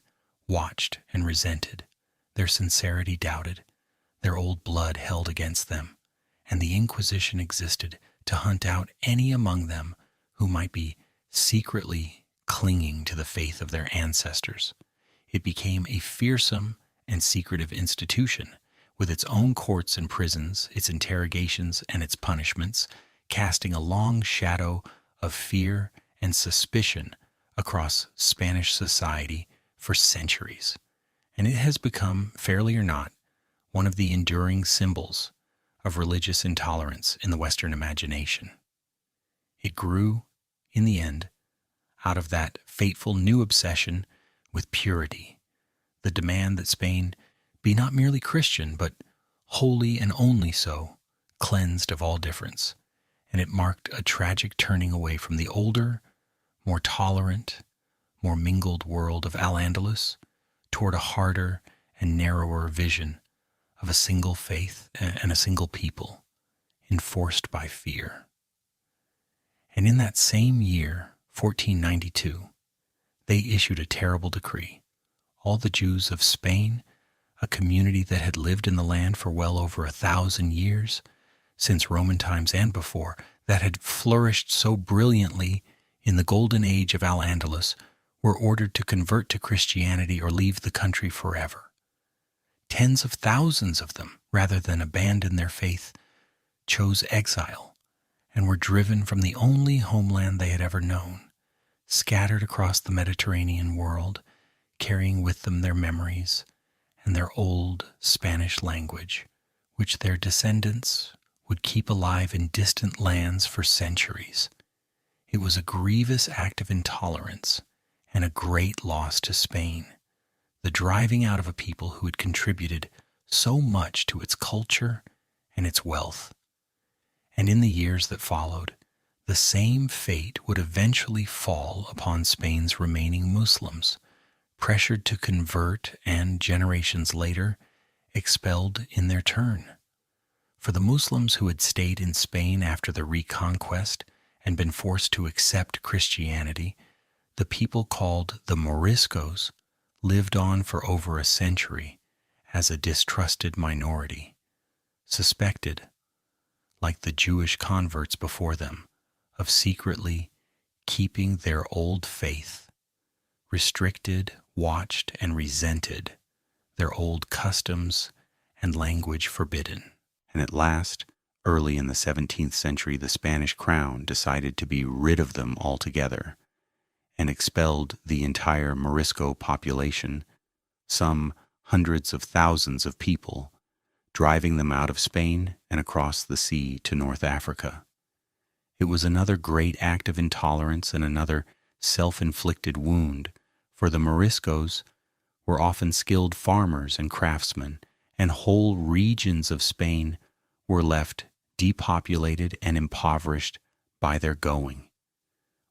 watched and resented, their sincerity doubted, their old blood held against them, and the Inquisition existed to hunt out any among them who might be secretly clinging to the faith of their ancestors. It became a fearsome and secretive institution, with its own courts and prisons, its interrogations and its punishments, casting a long shadow of fear and suspicion across Spanish society for centuries. And it has become, fairly or not, one of the enduring symbols of religious intolerance in the Western imagination. It grew, in the end, out of that fateful new obsession with purity, the demand that Spain be not merely Christian, but wholly and only so, cleansed of all difference, and it marked a tragic turning away from the older, more tolerant, more mingled world of Al-Andalus toward a harder and narrower vision of a single faith and a single people, enforced by fear. And in that same year, 1492, they issued a terrible decree. All the Jews of Spain, a community that had lived in the land for well over 1,000 years, since Roman times and before, that had flourished so brilliantly in the golden age of Al-Andalus, were ordered to convert to Christianity or leave the country forever. Tens of thousands of them, rather than abandon their faith, chose exile and were driven from the only homeland they had ever known, scattered across the Mediterranean world, carrying with them their memories and their old Spanish language, which their descendants would keep alive in distant lands for centuries. It was a grievous act of intolerance and a great loss to Spain, the driving out of a people who had contributed so much to its culture and its wealth. And in the years that followed, The same fate would eventually fall upon Spain's remaining Muslims, pressured to convert and, generations later, expelled in their turn. For the Muslims who had stayed in Spain after the reconquest and been forced to accept Christianity, the people called the Moriscos lived on for over a century as a distrusted minority, suspected, like the Jewish converts before them, of secretly keeping their old faith, restricted, watched, and resented, their old customs and language forbidden. And at last, early in the 17th century, the Spanish crown decided to be rid of them altogether and expelled the entire Morisco population, some hundreds of thousands of people, driving them out of Spain and across the sea to North Africa. It was another great act of intolerance and another self-inflicted wound, for the Moriscos were often skilled farmers and craftsmen, and whole regions of Spain were left depopulated and impoverished by their going.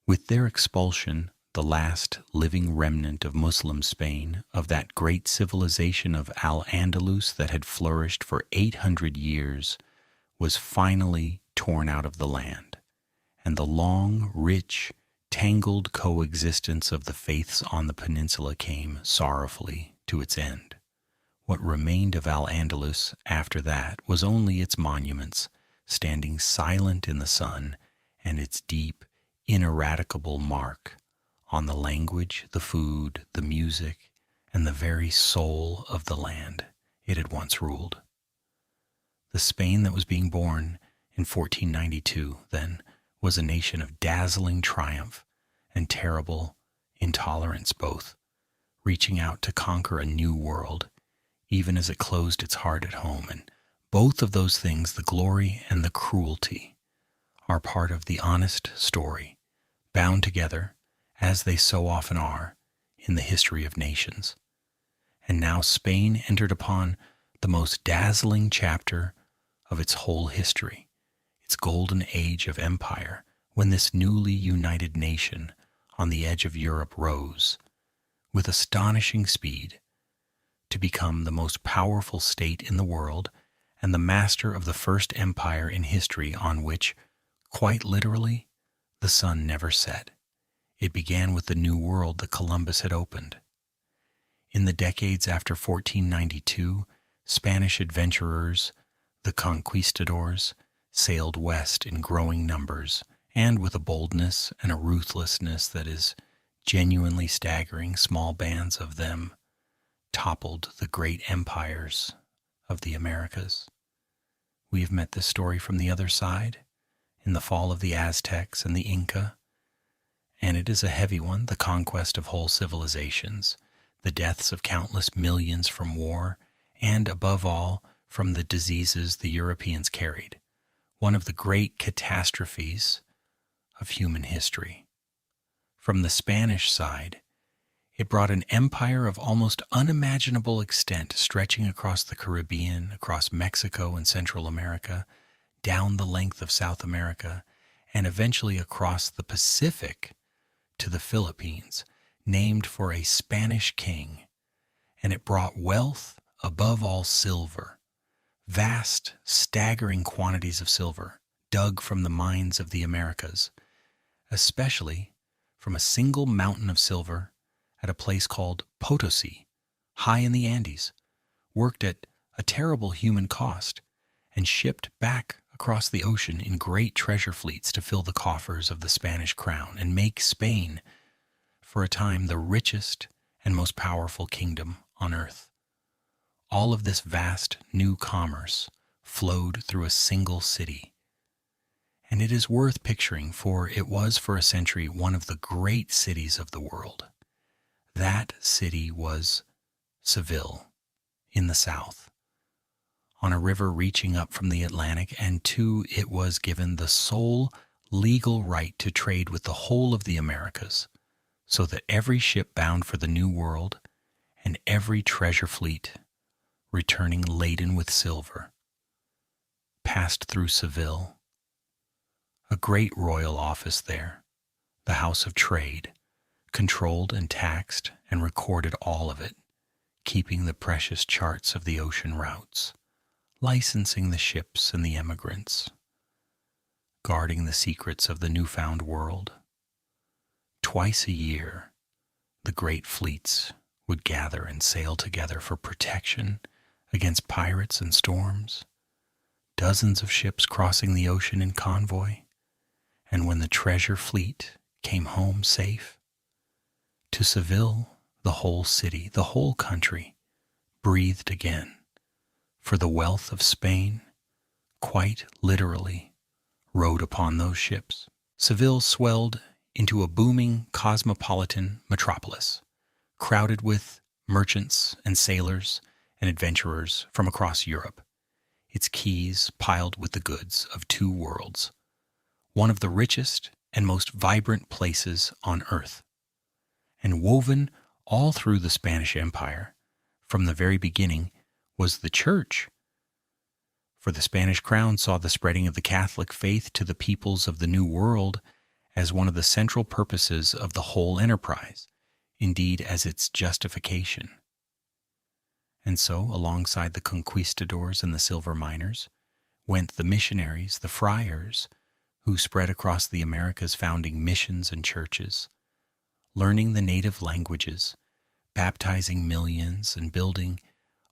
With their expulsion, the last living remnant of Muslim Spain, of that great civilization of Al-Andalus that had flourished for 800 years, was finally torn out of the land, and the long, rich, tangled coexistence of the faiths on the peninsula came sorrowfully to its end. What remained of Al-Andalus after that was only its monuments, standing silent in the sun, and its deep, ineradicable mark on the language, the food, the music, and the very soul of the land it had once ruled. The Spain that was being born in 1492, then, was a nation of dazzling triumph and terrible intolerance both, reaching out to conquer a new world, even as it closed its heart at home. And both of those things, the glory and the cruelty, are part of the honest story, bound together, as they so often are, in the history of nations. And now Spain entered upon the most dazzling chapter of its whole history, its golden age of empire, when this newly united nation on the edge of Europe rose, with astonishing speed, to become the most powerful state in the world and the master of the first empire in history on which, quite literally, the sun never set. It began with the new world that Columbus had opened. In the decades after 1492, Spanish adventurers, the conquistadors, sailed west in growing numbers and with a boldness and a ruthlessness that is genuinely staggering. Small bands of them toppled the great empires of the Americas. We have met this story from the other side, in the fall of the Aztecs and the Inca, and it is a heavy one, the conquest of whole civilizations, the deaths of countless millions from war, and above all, from the diseases the Europeans carried, one of the great catastrophes of human history. From the Spanish side, it brought an empire of almost unimaginable extent, stretching across the Caribbean, across Mexico and Central America, down the length of South America, and eventually across the Pacific to the Philippines, named for a Spanish king. And it brought wealth, above all silver, vast, staggering quantities of silver, dug from the mines of the Americas, especially from a single mountain of silver at a place called Potosi, high in the Andes, worked at a terrible human cost, and shipped back across the ocean in great treasure fleets to fill the coffers of the Spanish crown and make Spain, for a time, the richest and most powerful kingdom on earth. All of this vast new commerce flowed through a single city, and it is worth picturing, for it was for a century one of the great cities of the world. That city was Seville, in the south, on a river reaching up from the Atlantic, and to it was given the sole legal right to trade with the whole of the Americas, so that every ship bound for the New World and every treasure fleet returning laden with silver passed through Seville, A great royal office there, the House of Trade, controlled and taxed and recorded all of it, keeping the precious charts of the ocean routes, licensing the ships and the emigrants, guarding the secrets of the newfound world. Twice a year, the great fleets would gather and sail together for protection against pirates and storms, dozens of ships crossing the ocean in convoy, and when the treasure fleet came home safe, to Seville, the whole city, the whole country, breathed again, for the wealth of Spain, quite literally, rode upon those ships. Seville swelled into a booming cosmopolitan metropolis, crowded with merchants and sailors and adventurers from across Europe, its quays piled with the goods of two worlds, one of the richest and most vibrant places on earth. And woven all through the Spanish Empire, from the very beginning, was the Church. For the Spanish crown saw the spreading of the Catholic faith to the peoples of the New World as one of the central purposes of the whole enterprise, indeed as its justification. And so, alongside the conquistadors and the silver miners, went the missionaries, the friars, who spread across the Americas founding missions and churches, learning the native languages, baptizing millions, and building,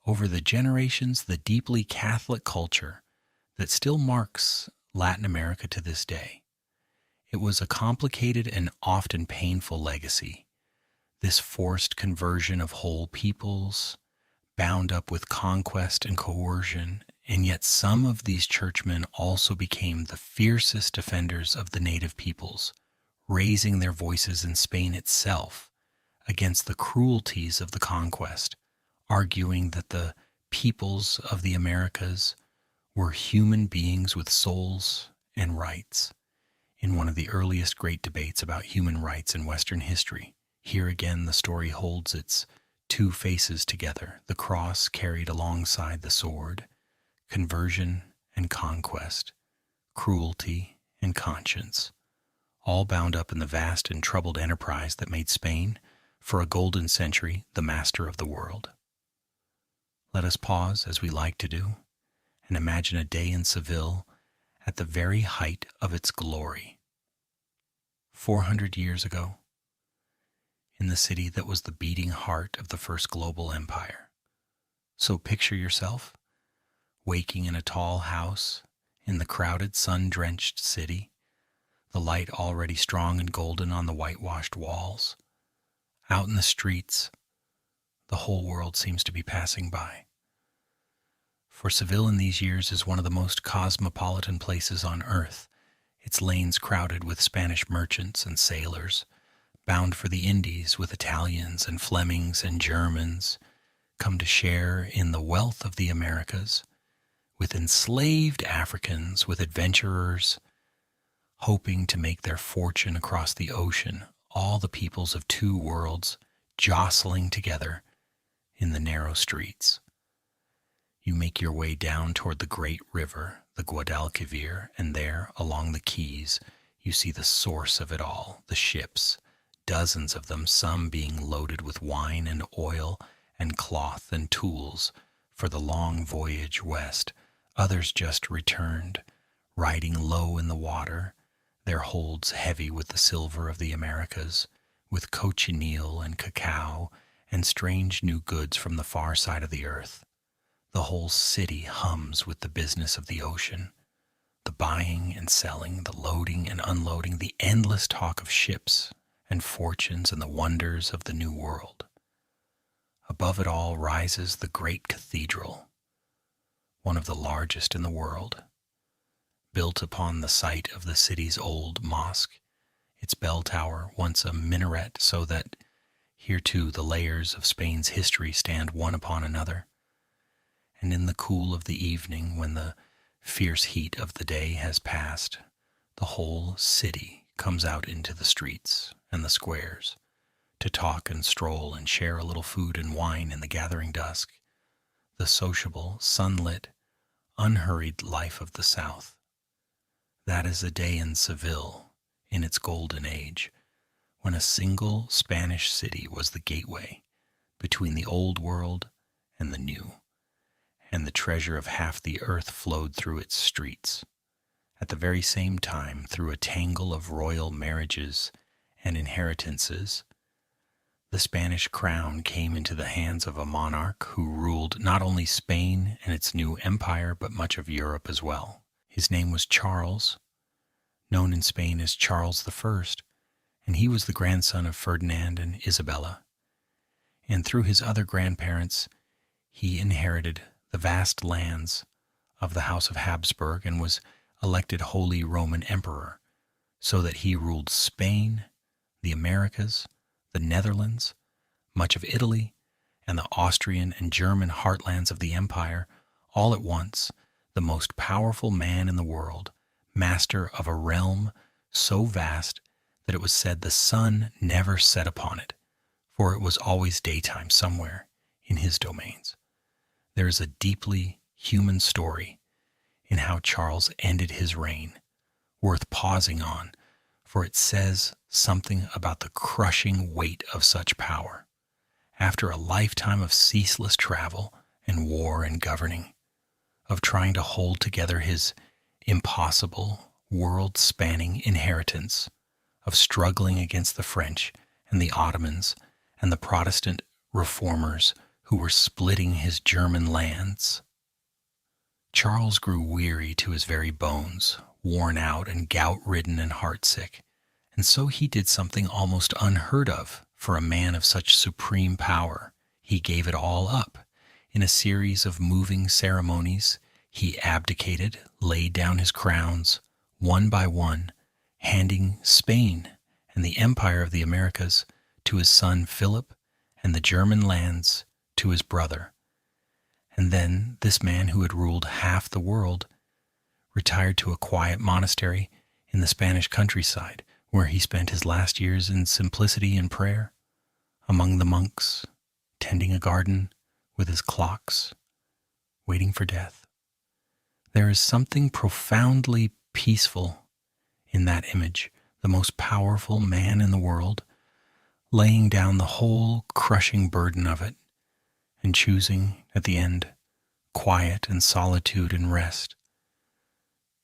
over the generations, the deeply Catholic culture that still marks Latin America to this day. It was a complicated and often painful legacy, this forced conversion of whole peoples, bound up with conquest and coercion, and yet some of these churchmen also became the fiercest defenders of the native peoples, raising their voices in Spain itself against the cruelties of the conquest, arguing that the peoples of the Americas were human beings with souls and rights. In one of the earliest great debates about human rights in Western history, here again the story holds its two faces together, the cross carried alongside the sword, conversion and conquest, cruelty and conscience, all bound up in the vast and troubled enterprise that made Spain, for a golden century, the master of the world. Let us pause, as we like to do, and imagine a day in Seville at the very height of its glory. 400 years ago, in the city that was the beating heart of the first global empire. So picture yourself waking in a tall house in the crowded, sun-drenched city, the light already strong and golden on the whitewashed walls. Out in the streets, the whole world seems to be passing by. For Seville in these years is one of the most cosmopolitan places on earth, its lanes crowded with Spanish merchants and sailors, bound for the Indies with Italians and Flemings and Germans, come to share in the wealth of the Americas, with enslaved Africans, with adventurers, hoping to make their fortune across the ocean, all the peoples of two worlds jostling together in the narrow streets. You make your way down toward the great river, the Guadalquivir, and there, along the quays, you see the source of it all, the ships, dozens of them, some being loaded with wine and oil and cloth and tools for the long voyage west, others just returned, riding low in the water, their holds heavy with the silver of the Americas, with cochineal and cacao and strange new goods from the far side of the earth. The whole city hums with the business of the ocean, the buying and selling, the loading and unloading, the endless talk of ships and fortunes and the wonders of the New World. Above it all rises the great cathedral, one of the largest in the world, built upon the site of the city's old mosque, its bell tower once a minaret, so that here too the layers of Spain's history stand one upon another. And in the cool of the evening, when the fierce heat of the day has passed, the whole city comes out into the streets and the squares to talk and stroll and share a little food and wine in the gathering dusk, the sociable, sunlit, unhurried life of the South. That is a day in Seville, in its golden age, when a single Spanish city was the gateway between the old world and the new, and the treasure of half the earth flowed through its streets. At the very same time, through a tangle of royal marriages and inheritances, the Spanish crown came into the hands of a monarch who ruled not only Spain and its new empire, but much of Europe as well. His name was Charles, known in Spain as Charles I, and he was the grandson of Ferdinand and Isabella. And through his other grandparents, he inherited the vast lands of the House of Habsburg and was elected Holy Roman Emperor, so that he ruled Spain, the Americas, the Netherlands, much of Italy, and the Austrian and German heartlands of the empire, all at once, the most powerful man in the world, master of a realm so vast that it was said the sun never set upon it, for it was always daytime somewhere in his domains. There is a deeply human story in how Charles ended his reign, worth pausing on, for it says something about the crushing weight of such power. After a lifetime of ceaseless travel and war and governing, of trying to hold together his impossible, world-spanning inheritance, of struggling against the French and the Ottomans and the Protestant reformers who were splitting his German lands, Charles grew weary to his very bones, worn out and gout-ridden and heartsick, and so he did something almost unheard of for a man of such supreme power. He gave it all up. In a series of moving ceremonies, he abdicated, laid down his crowns, one by one, handing Spain and the empire of the Americas to his son Philip and the German lands to his brother. And then this man who had ruled half the world retired to a quiet monastery in the Spanish countryside, where he spent his last years in simplicity and prayer, among the monks, tending a garden with his clocks, waiting for death. There is something profoundly peaceful in that image, the most powerful man in the world, laying down the whole crushing burden of it, and choosing, at the end, quiet and solitude and rest.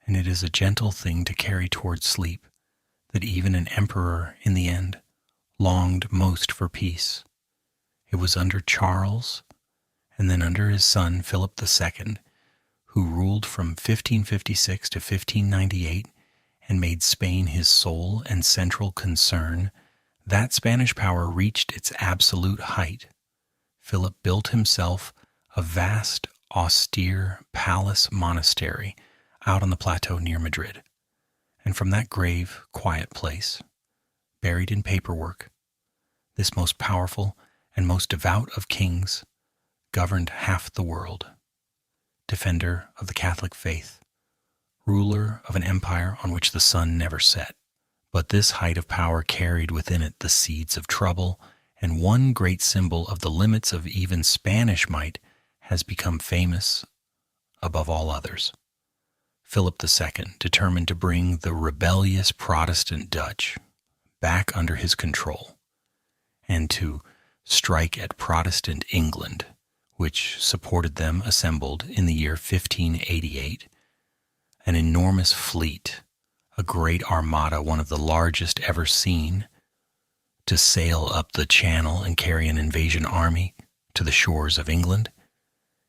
And it is a gentle thing to carry toward sleep, that even an emperor, in the end, longed most for peace. It was under Charles, and then under his son Philip II, who ruled from 1556 to 1598 and made Spain his sole and central concern, that Spanish power reached its absolute height. Philip built himself a vast, austere palace monastery out on the plateau near Madrid, and from that grave, quiet place, buried in paperwork, this most powerful and most devout of kings governed half the world, defender of the Catholic faith, ruler of an empire on which the sun never set. But this height of power carried within it the seeds of trouble, and one great symbol of the limits of even Spanish might has become famous above all others. Philip II determined to bring the rebellious Protestant Dutch back under his control, and to strike at Protestant England, which supported them, assembled in the year 1588, an enormous fleet, a great armada, one of the largest ever seen, to sail up the Channel and carry an invasion army to the shores of England.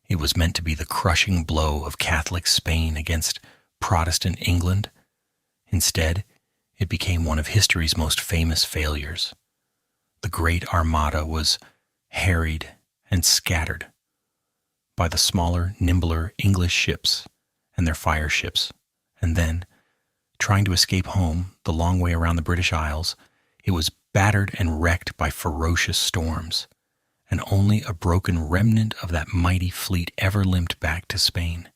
It was meant to be the crushing blow of Catholic Spain against Protestant England. Instead, it became one of history's most famous failures. The great armada was harried and scattered by the smaller, nimbler English ships and their fire ships, and then, trying to escape home the long way around the British Isles, it was battered and wrecked by ferocious storms, and only a broken remnant of that mighty fleet ever limped back to Spain.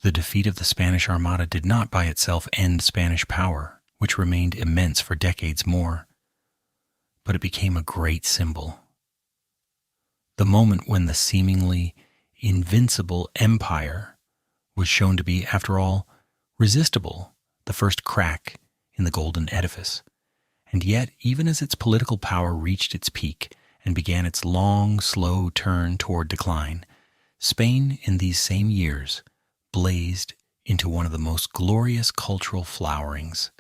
The defeat of the Spanish Armada did not by itself end Spanish power, which remained immense for decades more, but it became a great symbol. The moment when the seemingly invincible empire was shown to be, after all, Resistible, the first crack in the golden edifice. And yet, even as its political power reached its peak and began its long, slow turn toward decline, Spain in these same years blazed into one of the most glorious cultural flowerings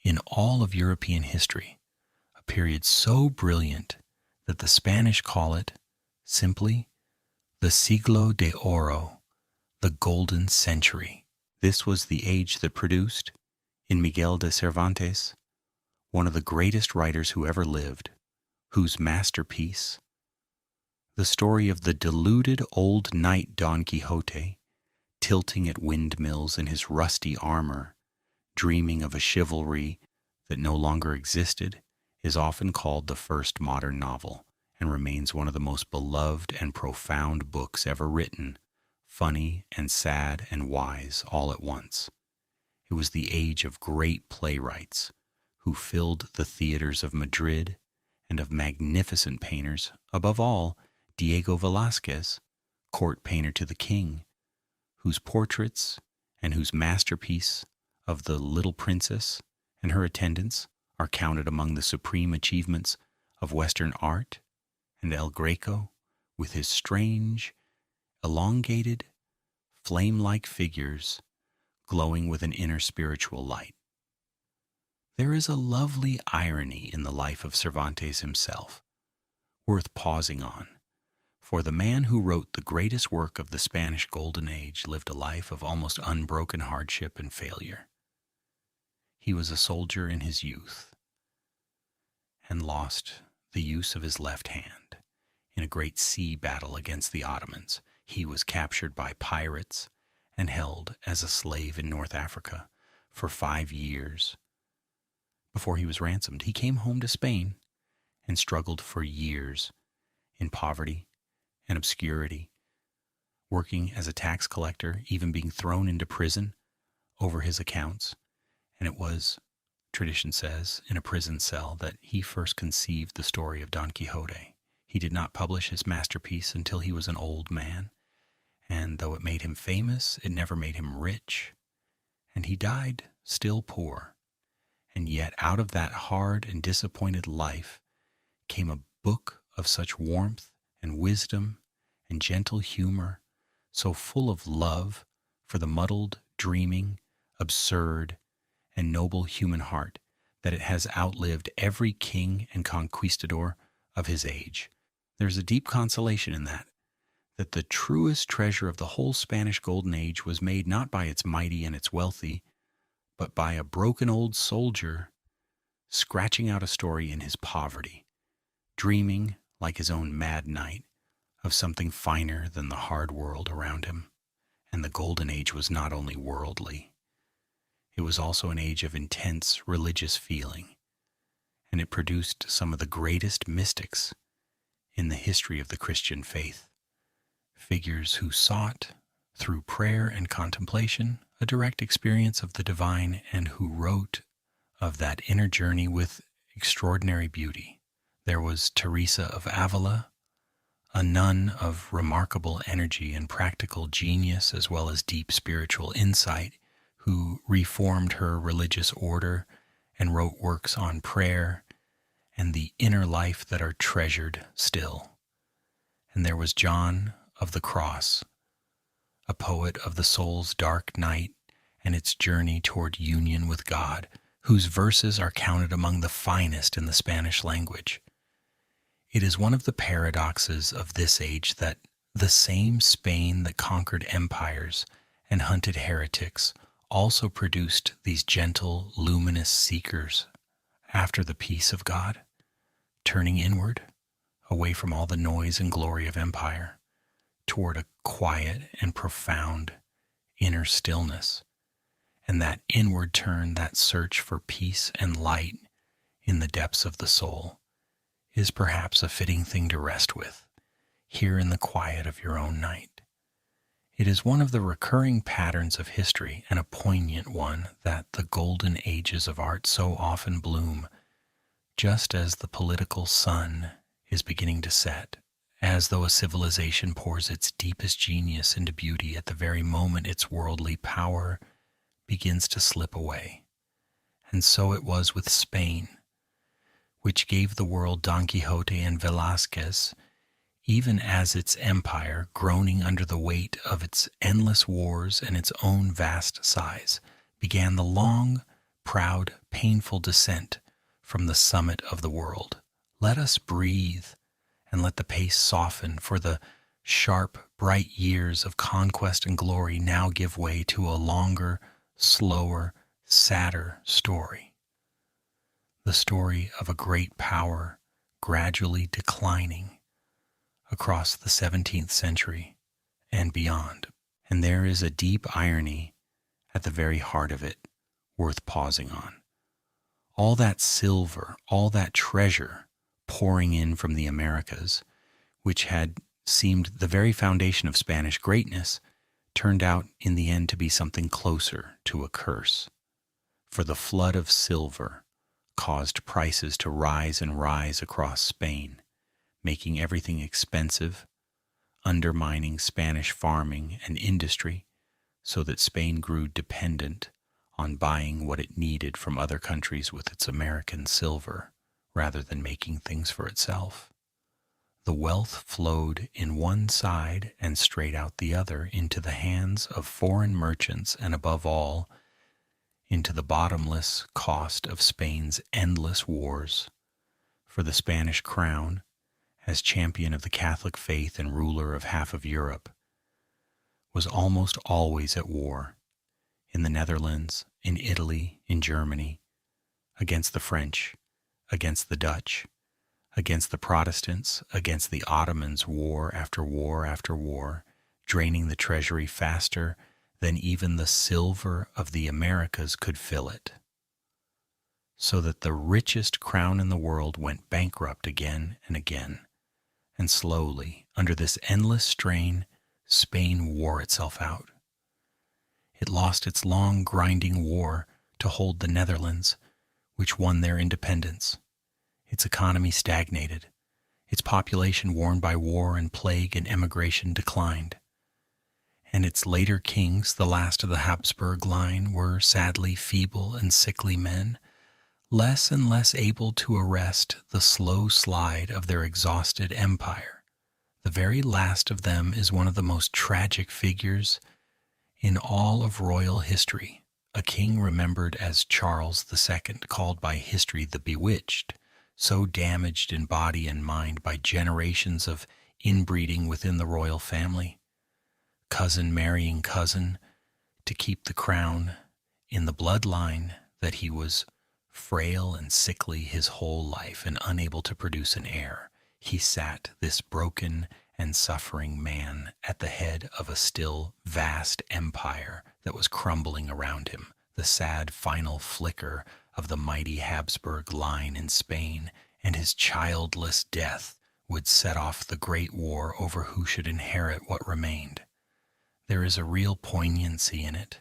in all of European history, a period so brilliant that the Spanish call it, simply, the Siglo de Oro, the Golden Century. This was the age that produced, in Miguel de Cervantes, one of the greatest writers who ever lived, whose masterpiece, the story of the deluded old knight Don Quixote, tilting at windmills in his rusty armor, dreaming of a chivalry that no longer existed, is often called the first modern novel and remains one of the most beloved and profound books ever written, funny and sad and wise all at once. It was the age of great playwrights who filled the theaters of Madrid and of magnificent painters, above all, Diego Velázquez, court painter to the king, whose portraits and whose masterpiece of the Little Princess and her attendants are counted among the supreme achievements of Western art, and El Greco, with his strange, elongated, flame-like figures glowing with an inner spiritual light. There is a lovely irony in the life of Cervantes himself, worth pausing on, for the man who wrote the greatest work of the Spanish Golden Age lived a life of almost unbroken hardship and failure. He was a soldier in his youth and lost the use of his left hand in a great sea battle against the Ottomans. He was captured by pirates and held as a slave in North Africa for 5 years. Before he was ransomed, he came home to Spain and struggled for years in poverty and obscurity, working as a tax collector, even being thrown into prison over his accounts. And it was, tradition says, in a prison cell that he first conceived the story of Don Quixote. He did not publish his masterpiece until he was an old man, and though it made him famous, it never made him rich, and he died still poor. And yet out of that hard and disappointed life came a book of such warmth and wisdom and gentle humor, so full of love for the muddled, dreaming, absurd, and noble human heart that it has outlived every king and conquistador of his age. There's a deep consolation in that the truest treasure of the whole Spanish Golden Age was made not by its mighty and its wealthy, but by a broken old soldier scratching out a story in his poverty, dreaming, like his own mad knight, of something finer than the hard world around him. And the Golden Age was not only worldly, it was also an age of intense religious feeling, and it produced some of the greatest mystics in the history of the Christian faith, figures who sought, through prayer and contemplation, a direct experience of the divine, and who wrote of that inner journey with extraordinary beauty. There was Teresa of Avila, a nun of remarkable energy and practical genius as well as deep spiritual insight, who reformed her religious order and wrote works on prayer and the inner life that are treasured still. And there was John of the Cross, a poet of the soul's dark night and its journey toward union with God, whose verses are counted among the finest in the Spanish language. It is one of the paradoxes of this age that the same Spain that conquered empires and hunted heretics also produced these gentle, luminous seekers after the peace of God, turning inward, away from all the noise and glory of empire, toward a quiet and profound inner stillness. And that inward turn, that search for peace and light in the depths of the soul, is perhaps a fitting thing to rest with, here in the quiet of your own night. It is one of the recurring patterns of history, and a poignant one, that the golden ages of art so often bloom, just as the political sun is beginning to set, as though a civilization pours its deepest genius into beauty at the very moment its worldly power begins to slip away. And so it was with Spain, which gave the world Don Quixote and Velázquez, even as its empire, groaning under the weight of its endless wars and its own vast size, began the long, proud, painful descent from the summit of the world. Let us breathe and let the pace soften, for the sharp, bright years of conquest and glory now give way to a longer, slower, sadder story. The story of a great power gradually declining across the 17th century and beyond. And there is a deep irony at the very heart of it, worth pausing on. All that silver, all that treasure pouring in from the Americas, which had seemed the very foundation of Spanish greatness, turned out in the end to be something closer to a curse. For the flood of silver caused prices to rise and rise across Spain, making everything expensive, undermining Spanish farming and industry, so that Spain grew dependent on buying what it needed from other countries with its American silver, rather than making things for itself. The wealth flowed in one side and straight out the other into the hands of foreign merchants, and above all, into the bottomless cost of Spain's endless wars. For the Spanish crown, as champion of the Catholic faith and ruler of half of Europe, was almost always at war, in the Netherlands, in Italy, in Germany, against the French, against the Dutch, against the Protestants, against the Ottomans, war after war after war, draining the treasury faster than even the silver of the Americas could fill it, so that the richest crown in the world went bankrupt again and again. And slowly, under this endless strain, Spain wore itself out. It lost its long, grinding war to hold the Netherlands, which won their independence. Its economy stagnated. Its population, worn by war and plague and emigration, declined. And its later kings, the last of the Habsburg line, were sadly feeble and sickly men, less and less able to arrest the slow slide of their exhausted empire. The very last of them is one of the most tragic figures in all of royal history, a king remembered as Charles II, called by history the Bewitched, so damaged in body and mind by generations of inbreeding within the royal family, cousin marrying cousin to keep the crown in the bloodline, that he was frail and sickly his whole life and unable to produce an heir. He sat, this broken and suffering man, at the head of a still vast empire that was crumbling around him, the sad final flicker of the mighty Habsburg line in Spain, and his childless death would set off the great war over who should inherit what remained. There is a real poignancy in it.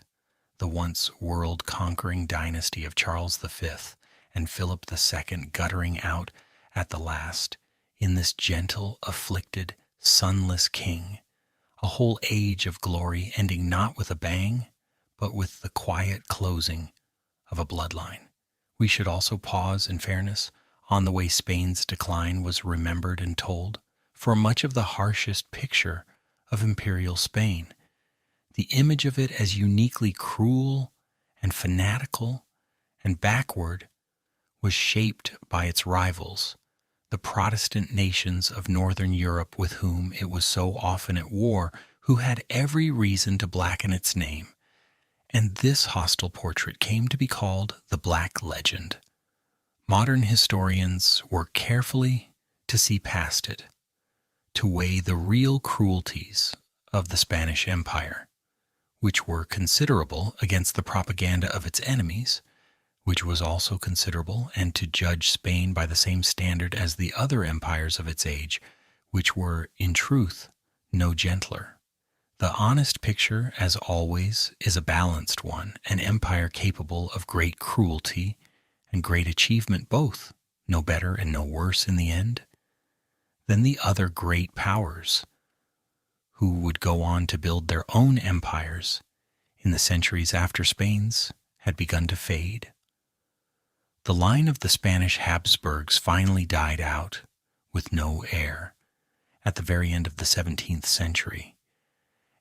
The once world-conquering dynasty of Charles V and Philip II guttering out at the last in this gentle, afflicted, sonless king, a whole age of glory ending not with a bang, but with the quiet closing of a bloodline. We should also pause, in fairness, on the way Spain's decline was remembered and told, for much of the harshest picture of imperial Spain, the image of it as uniquely cruel and fanatical and backward, was shaped by its rivals, the Protestant nations of Northern Europe with whom it was so often at war, who had every reason to blacken its name. And this hostile portrait came to be called the Black Legend. Modern historians work carefully to see past it, to weigh the real cruelties of the Spanish Empire, which were considerable against the propaganda of its enemies, which was also considerable, and to judge Spain by the same standard as the other empires of its age, which were, in truth, no gentler. The honest picture, as always, is a balanced one, an empire capable of great cruelty and great achievement both, no better and no worse in the end, than the other great powers, who would go on to build their own empires in the centuries after Spain's had begun to fade. The line of the Spanish Habsburgs finally died out with no heir at the very end of the 17th century,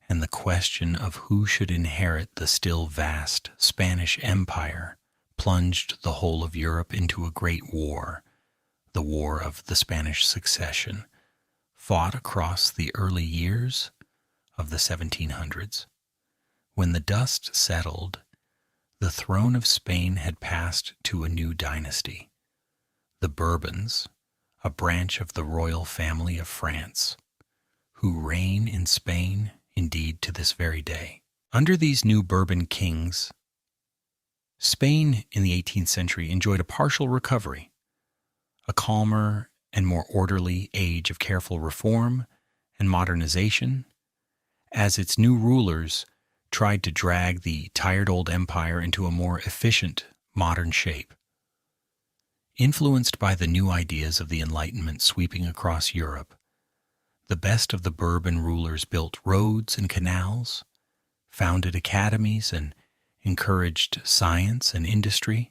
and the question of who should inherit the still vast Spanish Empire plunged the whole of Europe into a great war, the War of the Spanish Succession, fought across the early years of the 1700s. When the dust settled, the throne of Spain had passed to a new dynasty, the Bourbons, a branch of the royal family of France, who reign in Spain indeed to this very day. Under these new Bourbon kings, Spain in the 18th century enjoyed a partial recovery, a calmer and more orderly age of careful reform and modernization, as its new rulers tried to drag the tired old empire into a more efficient modern shape. Influenced by the new ideas of the Enlightenment sweeping across Europe, the best of the Bourbon rulers built roads and canals, founded academies and encouraged science and industry,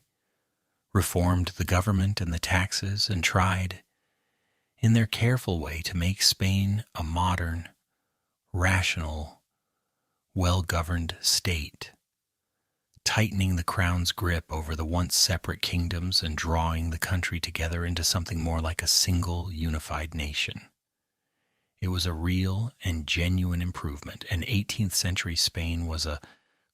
reformed the government and the taxes, and tried, in their careful way, to make Spain a modern, rational, well-governed state, tightening the crown's grip over the once separate kingdoms and drawing the country together into something more like a single unified nation. It was a real and genuine improvement, and 18th century Spain was a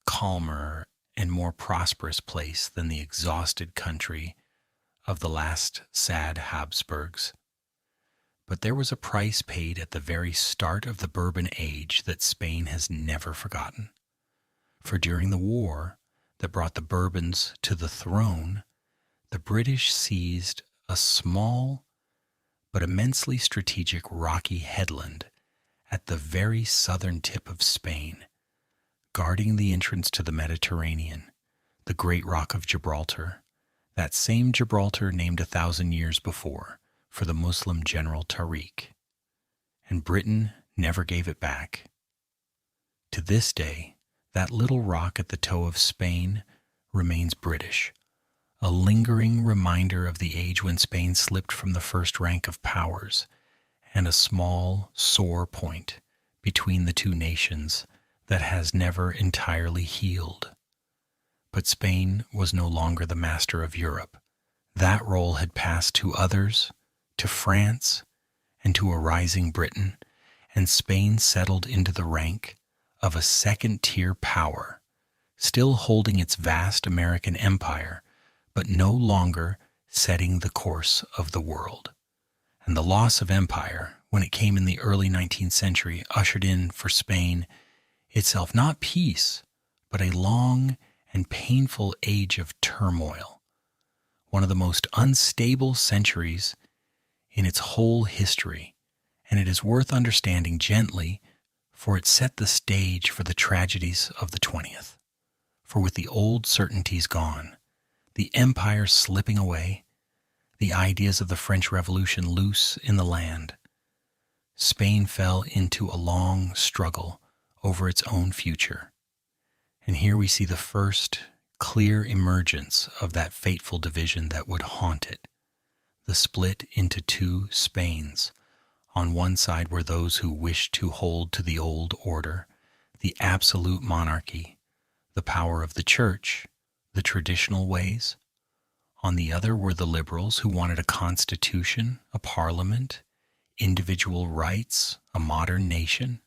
calmer and more prosperous place than the exhausted country of the last sad Habsburgs. But there was a price paid at the very start of the Bourbon age that Spain has never forgotten. For during the war that brought the Bourbons to the throne, the British seized a small but immensely strategic rocky headland at the very southern tip of Spain, guarding the entrance to the Mediterranean, the great rock of Gibraltar, that same Gibraltar named 1,000 years before for the Muslim general Tariq, and Britain never gave it back. To this day, that little rock at the toe of Spain remains British, a lingering reminder of the age when Spain slipped from the first rank of powers, and a small, sore point between the two nations that has never entirely healed. But Spain was no longer the master of Europe. That role had passed to others, to France, and to a rising Britain, and Spain settled into the rank of a second-tier power, still holding its vast American empire, but no longer setting the course of the world. And the loss of empire, when it came in the early 19th century, ushered in for Spain itself not peace, but a long and painful age of turmoil, one of the most unstable centuries in its whole history, and it is worth understanding gently, for it set the stage for the tragedies of the 20th. For with the old certainties gone, the empire slipping away, the ideas of the French Revolution loose in the land, Spain fell into a long struggle over its own future. And here we see the first clear emergence of that fateful division that would haunt it, the split into two Spains. On one side were those who wished to hold to the old order, the absolute monarchy, the power of the church, the traditional ways. On the other were the liberals who wanted a constitution, a parliament, individual rights, a modern nation.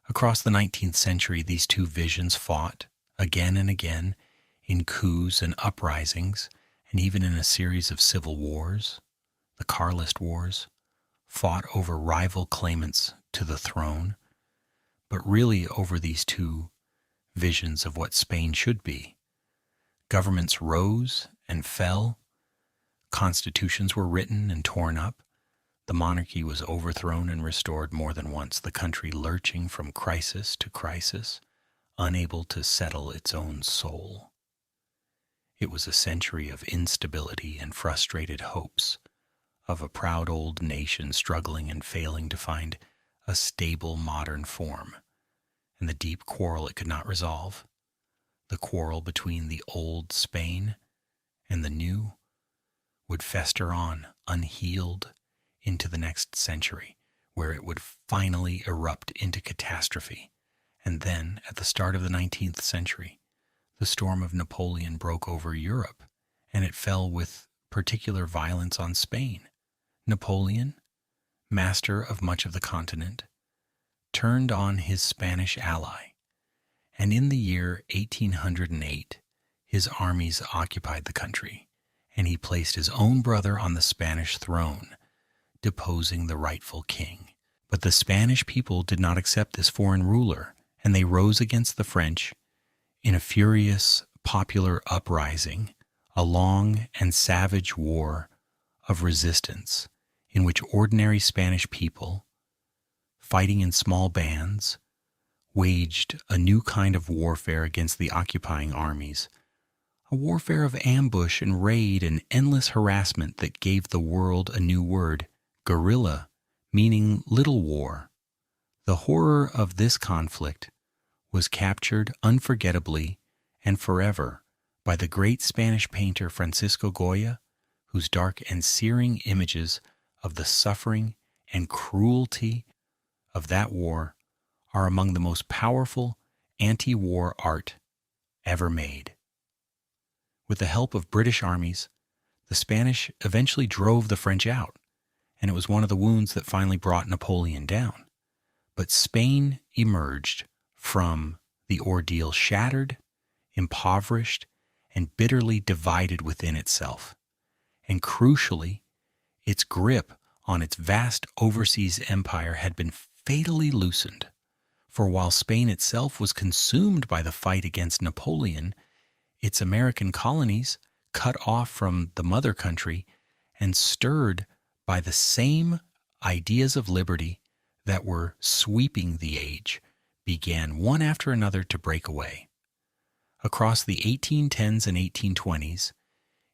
Across the 19th century, these two visions fought again and again in coups and uprisings, and even in a series of civil wars, the Carlist Wars, fought over rival claimants to the throne, but really over these two visions of what Spain should be. Governments rose and fell, constitutions were written and torn up, the monarchy was overthrown and restored more than once, the country lurching from crisis to crisis, unable to settle its own soul. It was a century of instability and frustrated hopes, of a proud old nation struggling and failing to find a stable modern form, and the deep quarrel it could not resolve, The quarrel between the old Spain and the new would fester on unhealed into the next century, where it would finally erupt into catastrophe. And then, at the start of the 19th century, the storm of Napoleon broke over Europe, and it fell with particular violence on Spain. Napoleon, master of much of the continent, turned on his Spanish ally, and in the year 1808, his armies occupied the country, and he placed his own brother on the Spanish throne, deposing the rightful king. But the Spanish people did not accept this foreign ruler, and they rose against the French in a furious popular uprising, a long and savage war of resistance in which ordinary Spanish people, fighting in small bands, waged a new kind of warfare against the occupying armies, a warfare of ambush and raid and endless harassment that gave the world a new word, guerrilla, meaning little war. The horror of this conflict was captured unforgettably and forever by the great Spanish painter Francisco Goya, whose dark and searing images of the suffering and cruelty of that war are among the most powerful anti-war art ever made. With the help of British armies, the Spanish eventually drove the French out, and it was one of the wounds that finally brought Napoleon down. But Spain emerged from the ordeal shattered, impoverished, and bitterly divided within itself. And crucially, its grip on its vast overseas empire had been fatally loosened. For while Spain itself was consumed by the fight against Napoleon, its American colonies, cut off from the mother country and stirred by the same ideas of liberty that were sweeping the age, began one after another to break away. Across the 1810s and 1820s,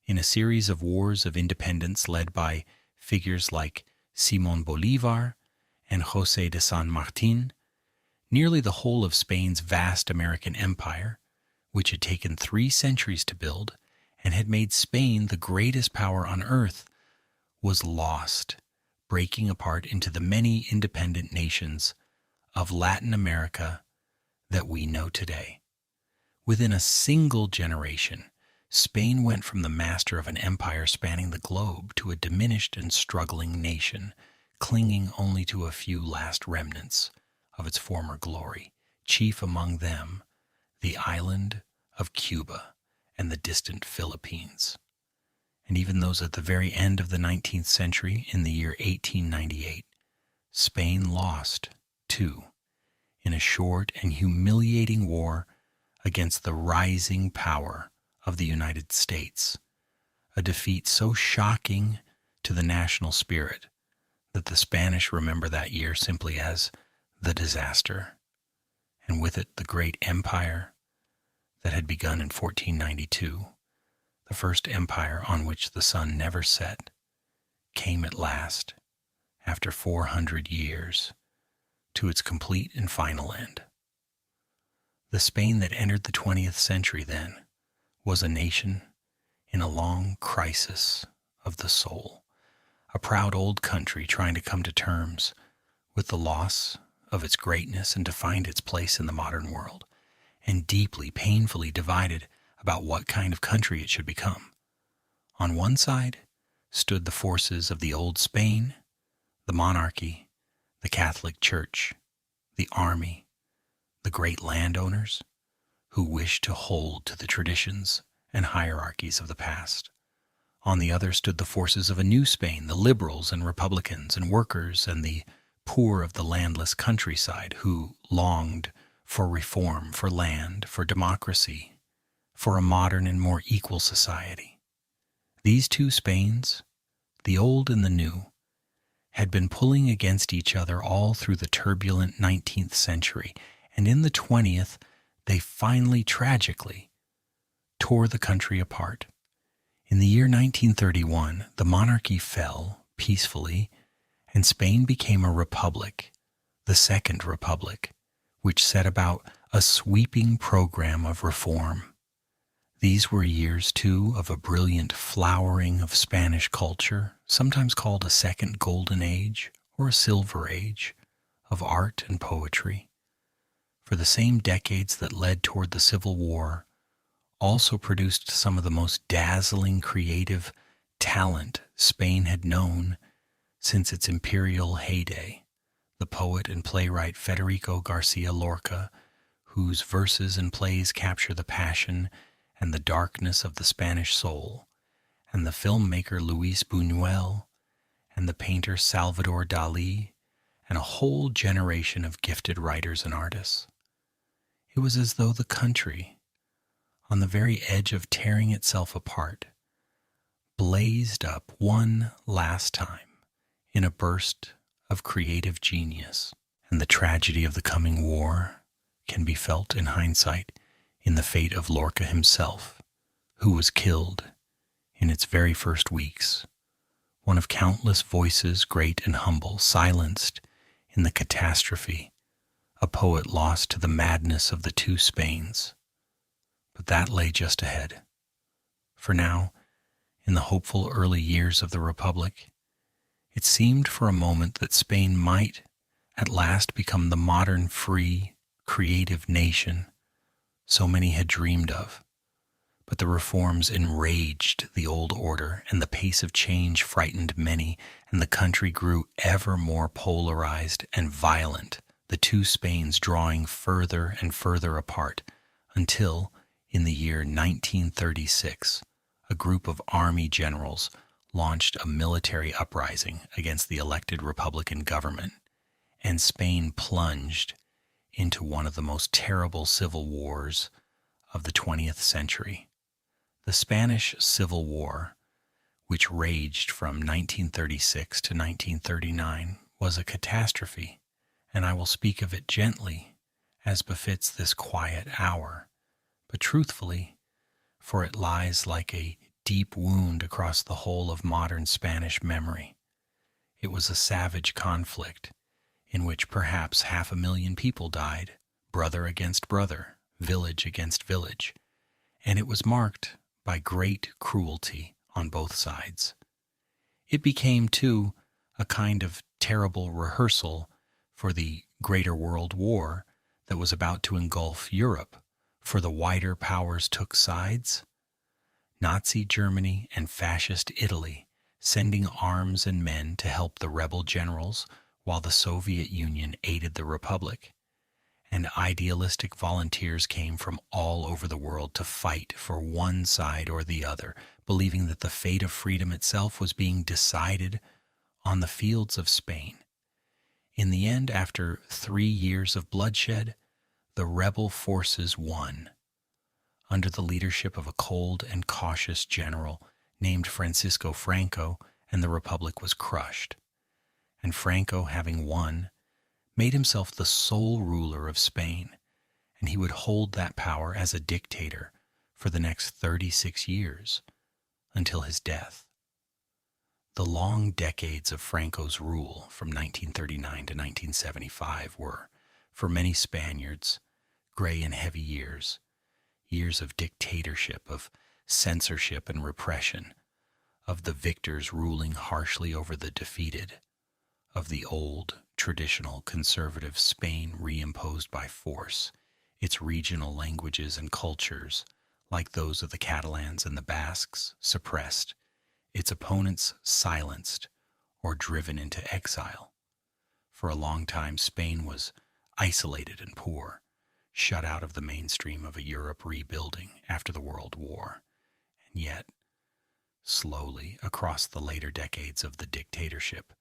in a series of wars of independence led by figures like Simón Bolívar and José de San Martín, nearly the whole of Spain's vast American empire, which had taken 3 centuries to build and had made Spain the greatest power on earth, was lost, breaking apart into the many independent nations of Latin America that we know today. Within a single generation, Spain went from the master of an empire spanning the globe to a diminished and struggling nation, clinging only to a few last remnants of its former glory, chief among them the island of Cuba and the distant Philippines. And even those at the very end of the 19th century, in the year 1898, Spain lost, too, in a short and humiliating war against the rising power of the United States, a defeat so shocking to the national spirit that the Spanish remember that year simply as the disaster, and with it the great empire that had begun in 1492, the first empire on which the sun never set, came at last, after 400 years, to its complete and final end. The Spain that entered the 20th century, then, was a nation in a long crisis of the soul, a proud old country trying to come to terms with the loss of its greatness and to find its place in the modern world, and deeply, painfully divided about what kind of country it should become. On one side stood the forces of the old Spain, the monarchy, the Catholic Church, the army, the great landowners who wished to hold to the traditions and hierarchies of the past. On the other stood the forces of a new Spain, the liberals and republicans and workers and the poor of the landless countryside who longed for reform, for land, for democracy, for a modern and more equal society. These two Spains, the old and the new, had been pulling against each other all through the turbulent 19th century, and in the 20th they finally tragically tore the country apart. In the year 1931, the monarchy fell peacefully, and Spain became a republic, the Second Republic, which set about a sweeping program of reform. These were years, too, of a brilliant flowering of Spanish culture, sometimes called a second golden age or a silver age, of art and poetry. For the same decades that led toward the Civil War also produced some of the most dazzling creative talent Spain had known since its imperial heyday. The poet and playwright Federico Garcia Lorca, whose verses and plays capture the passion and the darkness of the Spanish soul, and the filmmaker Luis Buñuel, and the painter Salvador Dali, and a whole generation of gifted writers and artists. It was as though the country, on the very edge of tearing itself apart, blazed up one last time in a burst of creative genius. And the tragedy of the coming war can be felt in hindsight in the fate of Lorca himself, who was killed in its very first weeks, one of countless voices, great and humble, silenced in the catastrophe, a poet lost to the madness of the two Spains. But that lay just ahead. For now, in the hopeful early years of the Republic, it seemed for a moment that Spain might at last become the modern, free, creative nation so many had dreamed of. But the reforms enraged the old order, and the pace of change frightened many, and the country grew ever more polarized and violent, the two Spains drawing further and further apart, until, in the year 1936, a group of army generals launched a military uprising against the elected Republican government, and Spain plunged into one of the most terrible civil wars of the 20th century. The Spanish Civil War, which raged from 1936 to 1939, was a catastrophe, and I will speak of it gently, as befits this quiet hour, but truthfully, for it lies like a deep wound across the whole of modern Spanish memory. It was a savage conflict in which perhaps 500,000 people died, brother against brother, village against village, and it was marked by great cruelty on both sides. It became, too, a kind of terrible rehearsal for the greater world war that was about to engulf Europe, for the wider powers took sides. Nazi Germany and fascist Italy sending arms and men to help the rebel generals, while the Soviet Union aided the Republic. And idealistic volunteers came from all over the world to fight for one side or the other, believing that the fate of freedom itself was being decided on the fields of Spain. In the end, after 3 years of bloodshed, the rebel forces won, under the leadership of a cold and cautious general named Francisco Franco, and the Republic was crushed. And Franco, having won, made himself the sole ruler of Spain, and he would hold that power as a dictator for the next 36 years, until his death. The long decades of Franco's rule from 1939 to 1975 were, for many Spaniards, gray and heavy years, years of dictatorship, of censorship and repression, of the victors ruling harshly over the defeated, of the old, traditional, conservative Spain reimposed by force, its regional languages and cultures, like those of the Catalans and the Basques, suppressed, its opponents silenced or driven into exile. For a long time, Spain was isolated and poor, shut out of the mainstream of a Europe rebuilding after the World War. And yet, slowly, across the later decades of the dictatorship,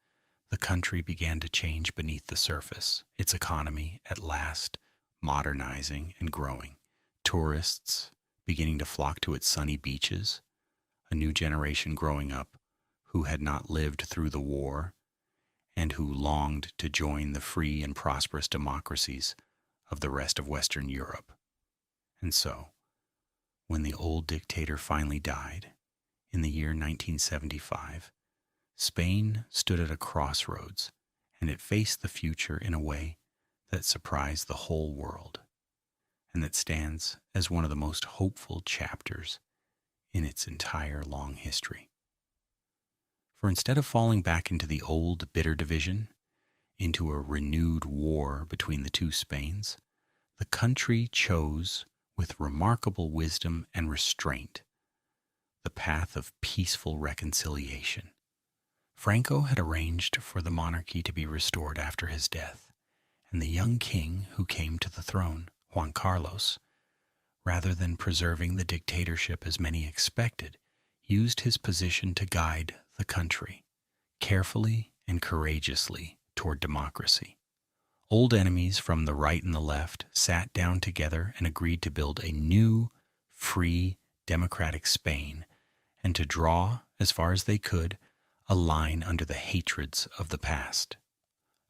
the country began to change beneath the surface, its economy at last modernizing and growing, tourists beginning to flock to its sunny beaches, a new generation growing up who had not lived through the war and who longed to join the free and prosperous democracies of the rest of Western Europe. And so, when the old dictator finally died, in the year 1975, Spain stood at a crossroads, and it faced the future in a way that surprised the whole world. and that stands as one of the most hopeful chapters in its entire long history. For instead of falling back into the old bitter division, into a renewed war between the two Spains, the country chose, with remarkable wisdom and restraint, the path of peaceful reconciliation. Franco had arranged for the monarchy to be restored after his death, and the young king who came to the throne, Juan Carlos, rather than preserving the dictatorship as many expected, used his position to guide the country carefully and courageously toward democracy. Old enemies from the right and the left sat down together and agreed to build a new, free, democratic Spain and to draw, as far as they could, a line under the hatreds of the past.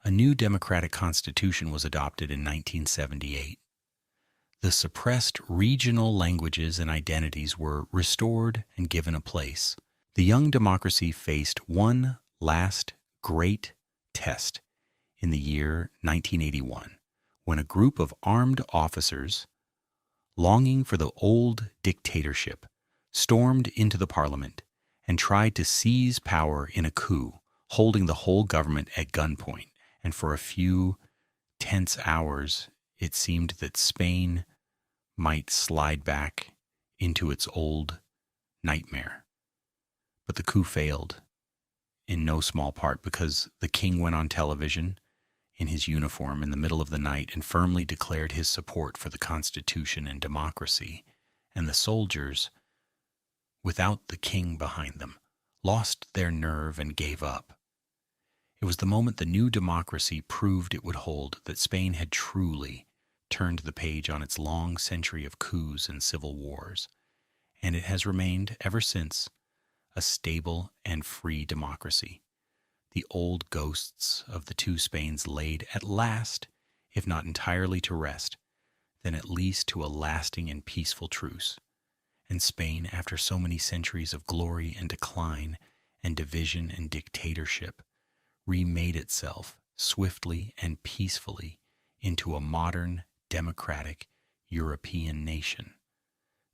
A new democratic constitution was adopted in 1978. The suppressed regional languages and identities were restored and given a place. The young democracy faced one last great test in the year 1981, when a group of armed officers, longing for the old dictatorship, stormed into the parliament and tried to seize power in a coup, holding the whole government at gunpoint. And for a few tense hours, it seemed that Spain might slide back into its old nightmare. But the coup failed, in no small part because the king went on television in his uniform in the middle of the night and firmly declared his support for the Constitution and democracy, and the soldiers, without the king behind them, lost their nerve and gave up. It was the moment the new democracy proved it would hold that Spain had truly turned the page on its long century of coups and civil wars, and it has remained ever since a stable and free democracy. The old ghosts of the two Spains laid at last, if not entirely to rest, then at least to a lasting and peaceful truce. And Spain, after so many centuries of glory and decline and division and dictatorship, remade itself swiftly and peacefully into a modern, democratic European nation.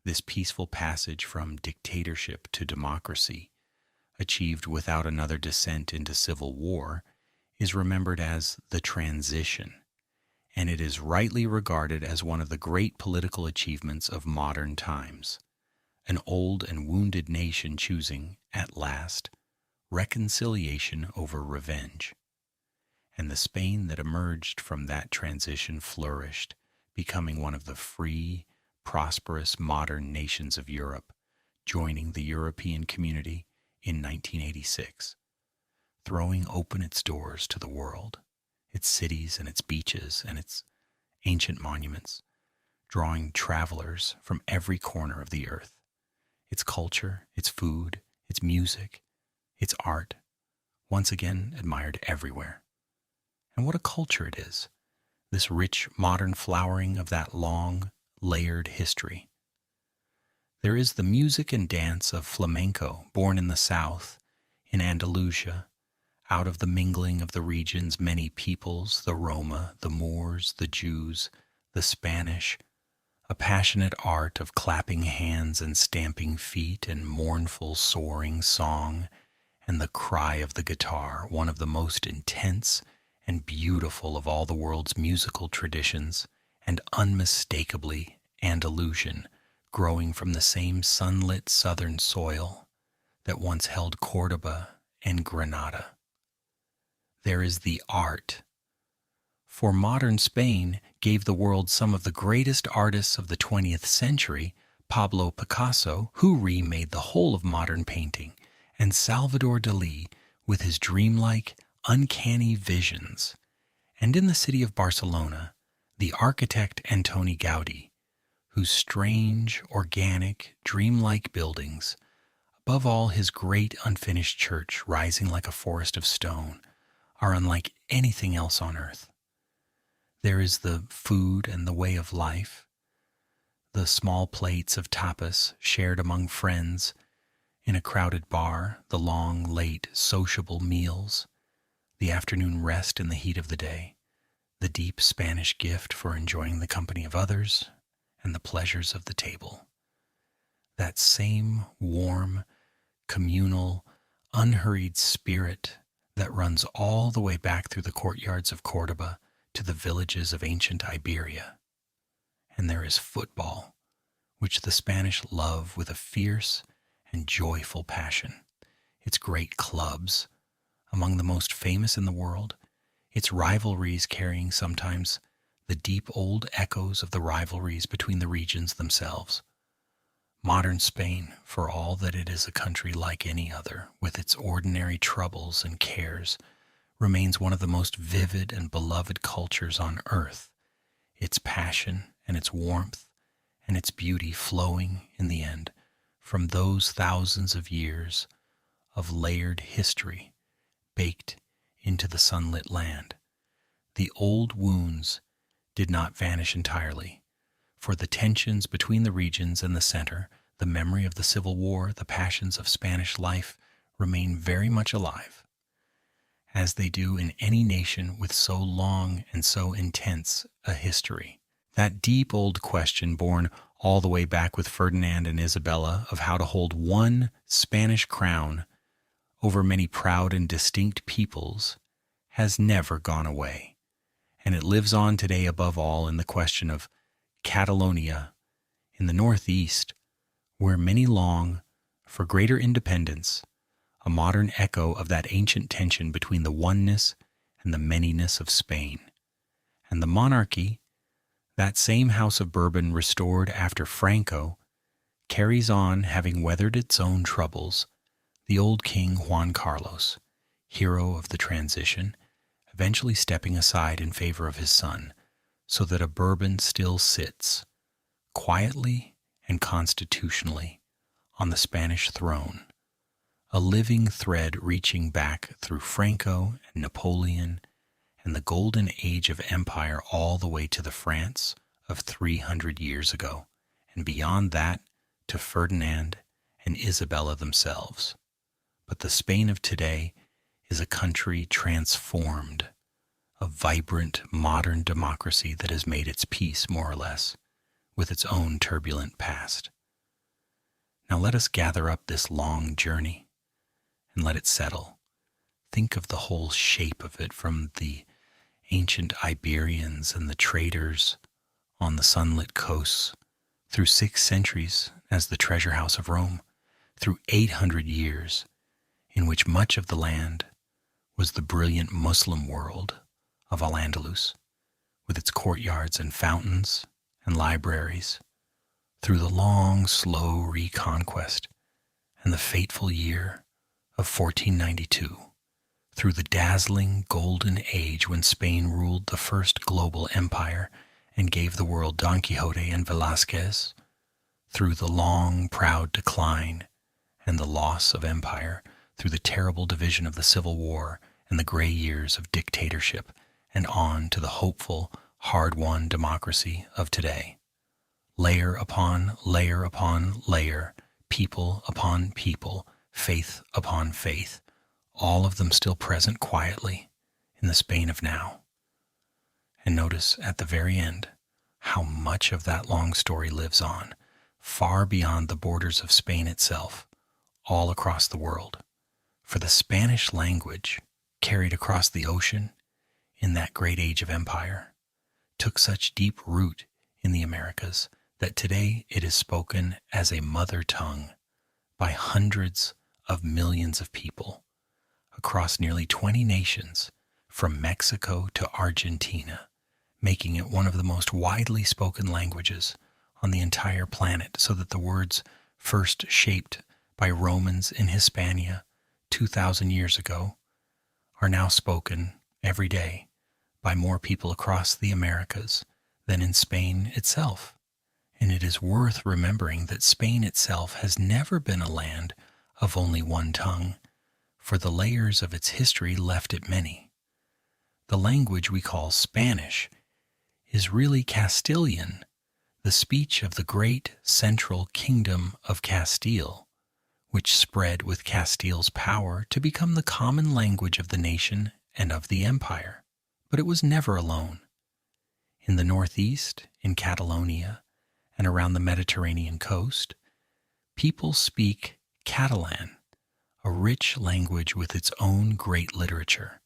This peaceful passage from dictatorship to democracy, achieved without another descent into civil war, is remembered as the transition, and it is rightly regarded as one of the great political achievements of modern times. An old and wounded nation choosing, at last, reconciliation over revenge. And the Spain that emerged from that transition flourished, becoming one of the free, prosperous modern nations of Europe, joining the European community in 1986, throwing open its doors to the world, its cities and its beaches and its ancient monuments, drawing travelers from every corner of the earth. Its culture, its food, its music, its art, once again admired everywhere. And what a culture it is, this rich modern flowering of that long, layered history. There is the music and dance of flamenco, born in the south, in Andalusia, out of the mingling of the region's many peoples, the Roma, the Moors, the Jews, the Spanish, a passionate art of clapping hands and stamping feet and mournful soaring song, and the cry of the guitar, one of the most intense and beautiful of all the world's musical traditions, and unmistakably Andalusian, growing from the same sunlit southern soil that once held Cordoba and Granada. There is the art. For modern Spain gave the world some of the greatest artists of the 20th century, Pablo Picasso, who remade the whole of modern painting, and Salvador Dalí with his dreamlike, uncanny visions. And in the city of Barcelona, the architect Antoni Gaudí, whose strange, organic, dreamlike buildings, above all his great unfinished church rising like a forest of stone, are unlike anything else on earth. There is the food and the way of life, the small plates of tapas shared among friends in a crowded bar, the long, late, sociable meals, the afternoon rest in the heat of the day, the deep Spanish gift for enjoying the company of others, and the pleasures of the table. That same warm, communal, unhurried spirit that runs all the way back through the courtyards of Cordoba to the villages of ancient Iberia. And there is football, which the Spanish love with a fierce and joyful passion. Its great clubs, among the most famous in the world, its rivalries carrying sometimes the deep old echoes of the rivalries between the regions themselves. Modern Spain, for all that it is a country like any other, with its ordinary troubles and cares, remains one of the most vivid and beloved cultures on earth, its passion and its warmth and its beauty flowing, in the end, from those thousands of years of layered history baked into the sunlit land. The old wounds did not vanish entirely, for the tensions between the regions and the center, the memory of the Civil War, the passions of Spanish life remain very much alive, as they do in any nation with so long and so intense a history. That deep old question, born all the way back with Ferdinand and Isabella, of how to hold one Spanish crown over many proud and distinct peoples, has never gone away, and it lives on today above all in the question of Catalonia in the northeast, where many long for greater independence, a modern echo of that ancient tension between the oneness and the manyness of Spain. And the monarchy, that same House of Bourbon restored after Franco, carries on, having weathered its own troubles, the old King Juan Carlos, hero of the transition, eventually stepping aside in favor of his son, so that a Bourbon still sits, quietly and constitutionally, on the Spanish throne, a living thread reaching back through Franco and Napoleon and the golden age of empire all the way to the France of 300 years ago, and beyond that to Ferdinand and Isabella themselves. But the Spain of today is a country transformed, a vibrant modern democracy that has made its peace, more or less, with its own turbulent past. Now let us gather up this long journey and let it settle. Think of the whole shape of it, from the ancient Iberians and the traders on the sunlit coasts, through 6 centuries as the treasure house of Rome, through 800 years in which much of the land was the brilliant Muslim world of Al-Andalus, with its courtyards and fountains and libraries, through the long, slow reconquest and the fateful year of 1492, through the dazzling golden age when Spain ruled the first global empire and gave the world Don Quixote and Velázquez, through the long, proud decline and the loss of empire, through the terrible division of the Civil War and the gray years of dictatorship, and on to the hopeful, hard-won democracy of today. Layer upon layer upon layer, people upon people, faith upon faith, all of them still present quietly in the Spain of now. And notice at the very end how much of that long story lives on, far beyond the borders of Spain itself, all across the world. For the Spanish language, carried across the ocean in that great age of empire, took such deep root in the Americas that today it is spoken as a mother tongue by hundreds of millions of people across nearly 20 nations, from Mexico to Argentina, making it one of the most widely spoken languages on the entire planet, so that the words first shaped by Romans in Hispania 2,000 years ago are now spoken every day by more people across the Americas than in Spain itself. And it is worth remembering that Spain itself has never been a land of only one tongue, for the layers of its history left it many. The language we call Spanish is really Castilian, the speech of the great central kingdom of Castile, which spread with Castile's power to become the common language of the nation and of the empire. But it was never alone. In the northeast, in Catalonia, and around the Mediterranean coast, people speak Catalan, a rich language with its own great literature.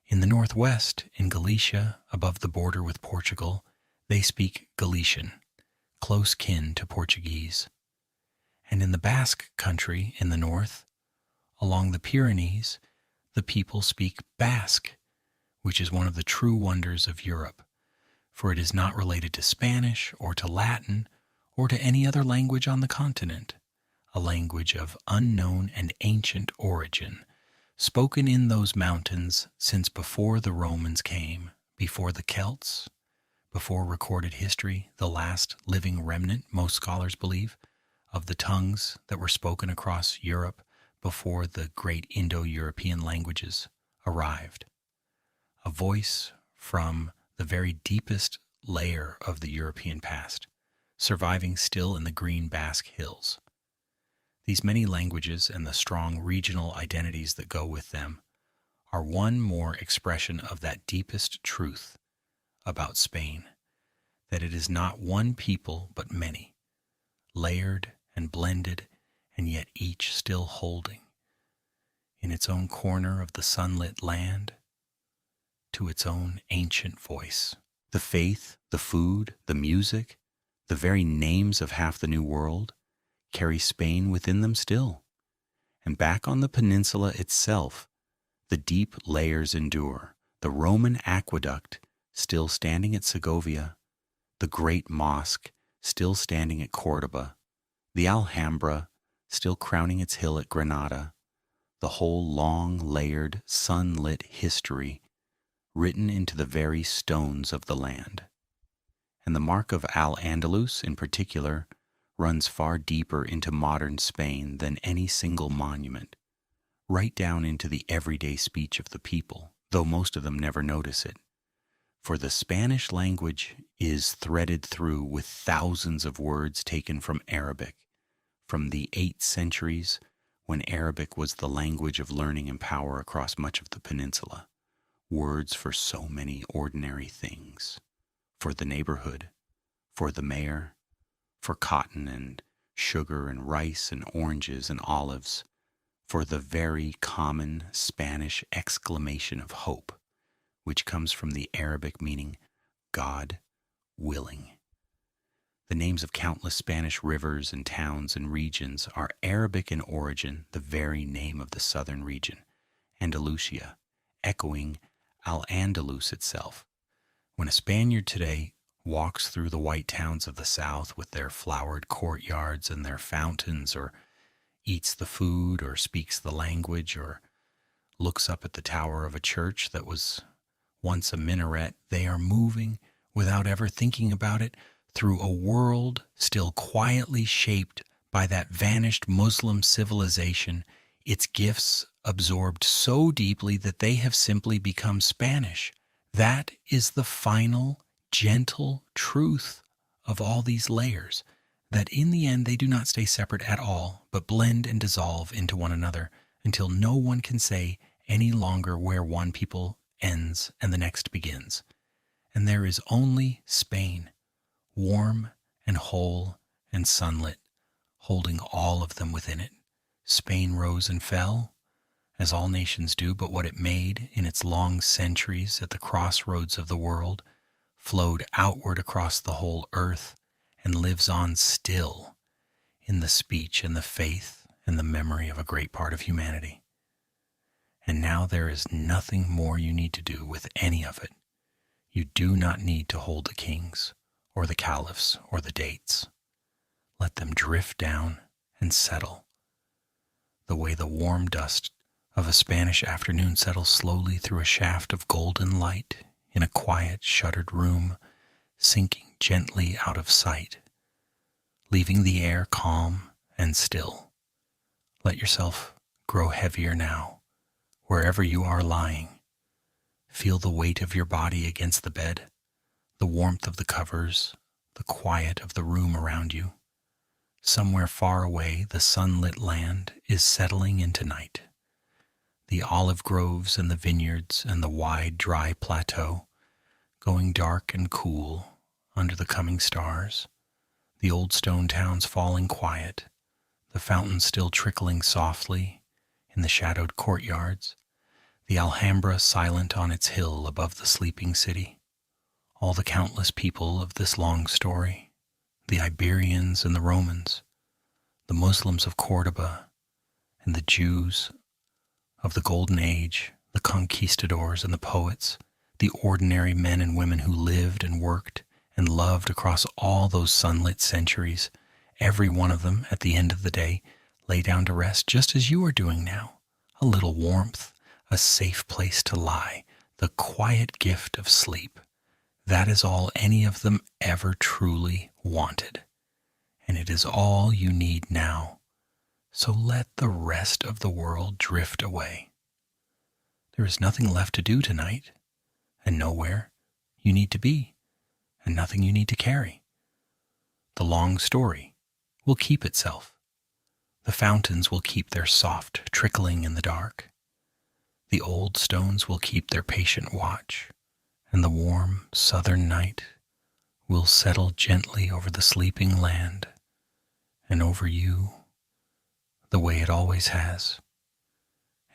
In the northwest, in Galicia, above the border with Portugal, they speak Galician, close kin to Portuguese. And in the Basque country in the north, along the Pyrenees, the people speak Basque, which is one of the true wonders of Europe, for it is not related to Spanish or to Latin or to any other language on the continent, a language of unknown and ancient origin, spoken in those mountains since before the Romans came, before the Celts, before recorded history, the last living remnant, most scholars believe, of the tongues that were spoken across Europe before the great Indo-European languages arrived. A voice from the very deepest layer of the European past, surviving still in the green Basque hills. These many languages and the strong regional identities that go with them are one more expression of that deepest truth about Spain, that it is not one people but many, layered and blended, and yet each still holding, in its own corner of the sunlit land, to its own ancient voice. The faith, the food, the music, the very names of half the New World carry Spain within them still. And back on the peninsula itself, the deep layers endure. The Roman aqueduct still standing at Segovia, the great mosque still standing at Cordoba, the Alhambra still crowning its hill at Granada, the whole long, layered, sunlit history written into the very stones of the land. And the mark of Al-Andalus in particular runs far deeper into modern Spain than any single monument, right down into the everyday speech of the people, though most of them never notice it. For the Spanish language is threaded through with thousands of words taken from Arabic, from the 8th centuries when Arabic was the language of learning and power across much of the peninsula. Words for so many ordinary things, for the neighborhood, for the mayor, for cotton and sugar and rice and oranges and olives, for the very common Spanish exclamation of hope, which comes from the Arabic meaning God willing. The names of countless Spanish rivers and towns and regions are Arabic in origin, the very name of the southern region, Andalusia, echoing Al-Andalus itself. When a Spaniard today walks through the white towns of the south with their flowered courtyards and their fountains, or eats the food, or speaks the language, or looks up at the tower of a church that was once a minaret, they are moving, without ever thinking about it, through a world still quietly shaped by that vanished Muslim civilization, its gifts absorbed so deeply that they have simply become Spanish. That is the final, gentle truth of all these layers, that in the end they do not stay separate at all, but blend and dissolve into one another until no one can say any longer where one people ends and the next begins. And there is only Spain, warm and whole and sunlit, holding all of them within it. Spain rose and fell, as all nations do, but what it made in its long centuries at the crossroads of the world flowed outward across the whole earth and lives on still in the speech and the faith and the memory of a great part of humanity. And now there is nothing more you need to do with any of it. You do not need to hold the kings or the caliphs or the dates. Let them drift down and settle, the way the warm dust of a Spanish afternoon settles slowly through a shaft of golden light in a quiet, shuttered room, sinking gently out of sight, leaving the air calm and still. Let yourself grow heavier now, wherever you are lying. Feel the weight of your body against the bed, the warmth of the covers, the quiet of the room around you. Somewhere far away, the sunlit land is settling into night. The olive groves and the vineyards and the wide, dry plateau, going dark and cool under the coming stars. the old stone towns falling quiet, the fountains still trickling softly in the shadowed courtyards, the Alhambra silent on its hill above the sleeping city, all the countless people of this long story, the Iberians and the Romans, the Muslims of Cordoba and the Jews of the Golden Age, the conquistadors and the poets, the ordinary men and women who lived and worked and loved across all those sunlit centuries, every one of them, at the end of the day, lay down to rest just as you are doing now. A little warmth, a safe place to lie, the quiet gift of sleep. That is all any of them ever truly wanted. And it is all you need now. So let the rest of the world drift away. There is nothing left to do tonight, and nowhere you need to be, and nothing you need to carry. The long story will keep itself. The fountains will keep their soft trickling in the dark. The old stones will keep their patient watch, and the warm southern night will settle gently over the sleeping land and over you the way it always has.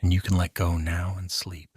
And you can let go now and sleep.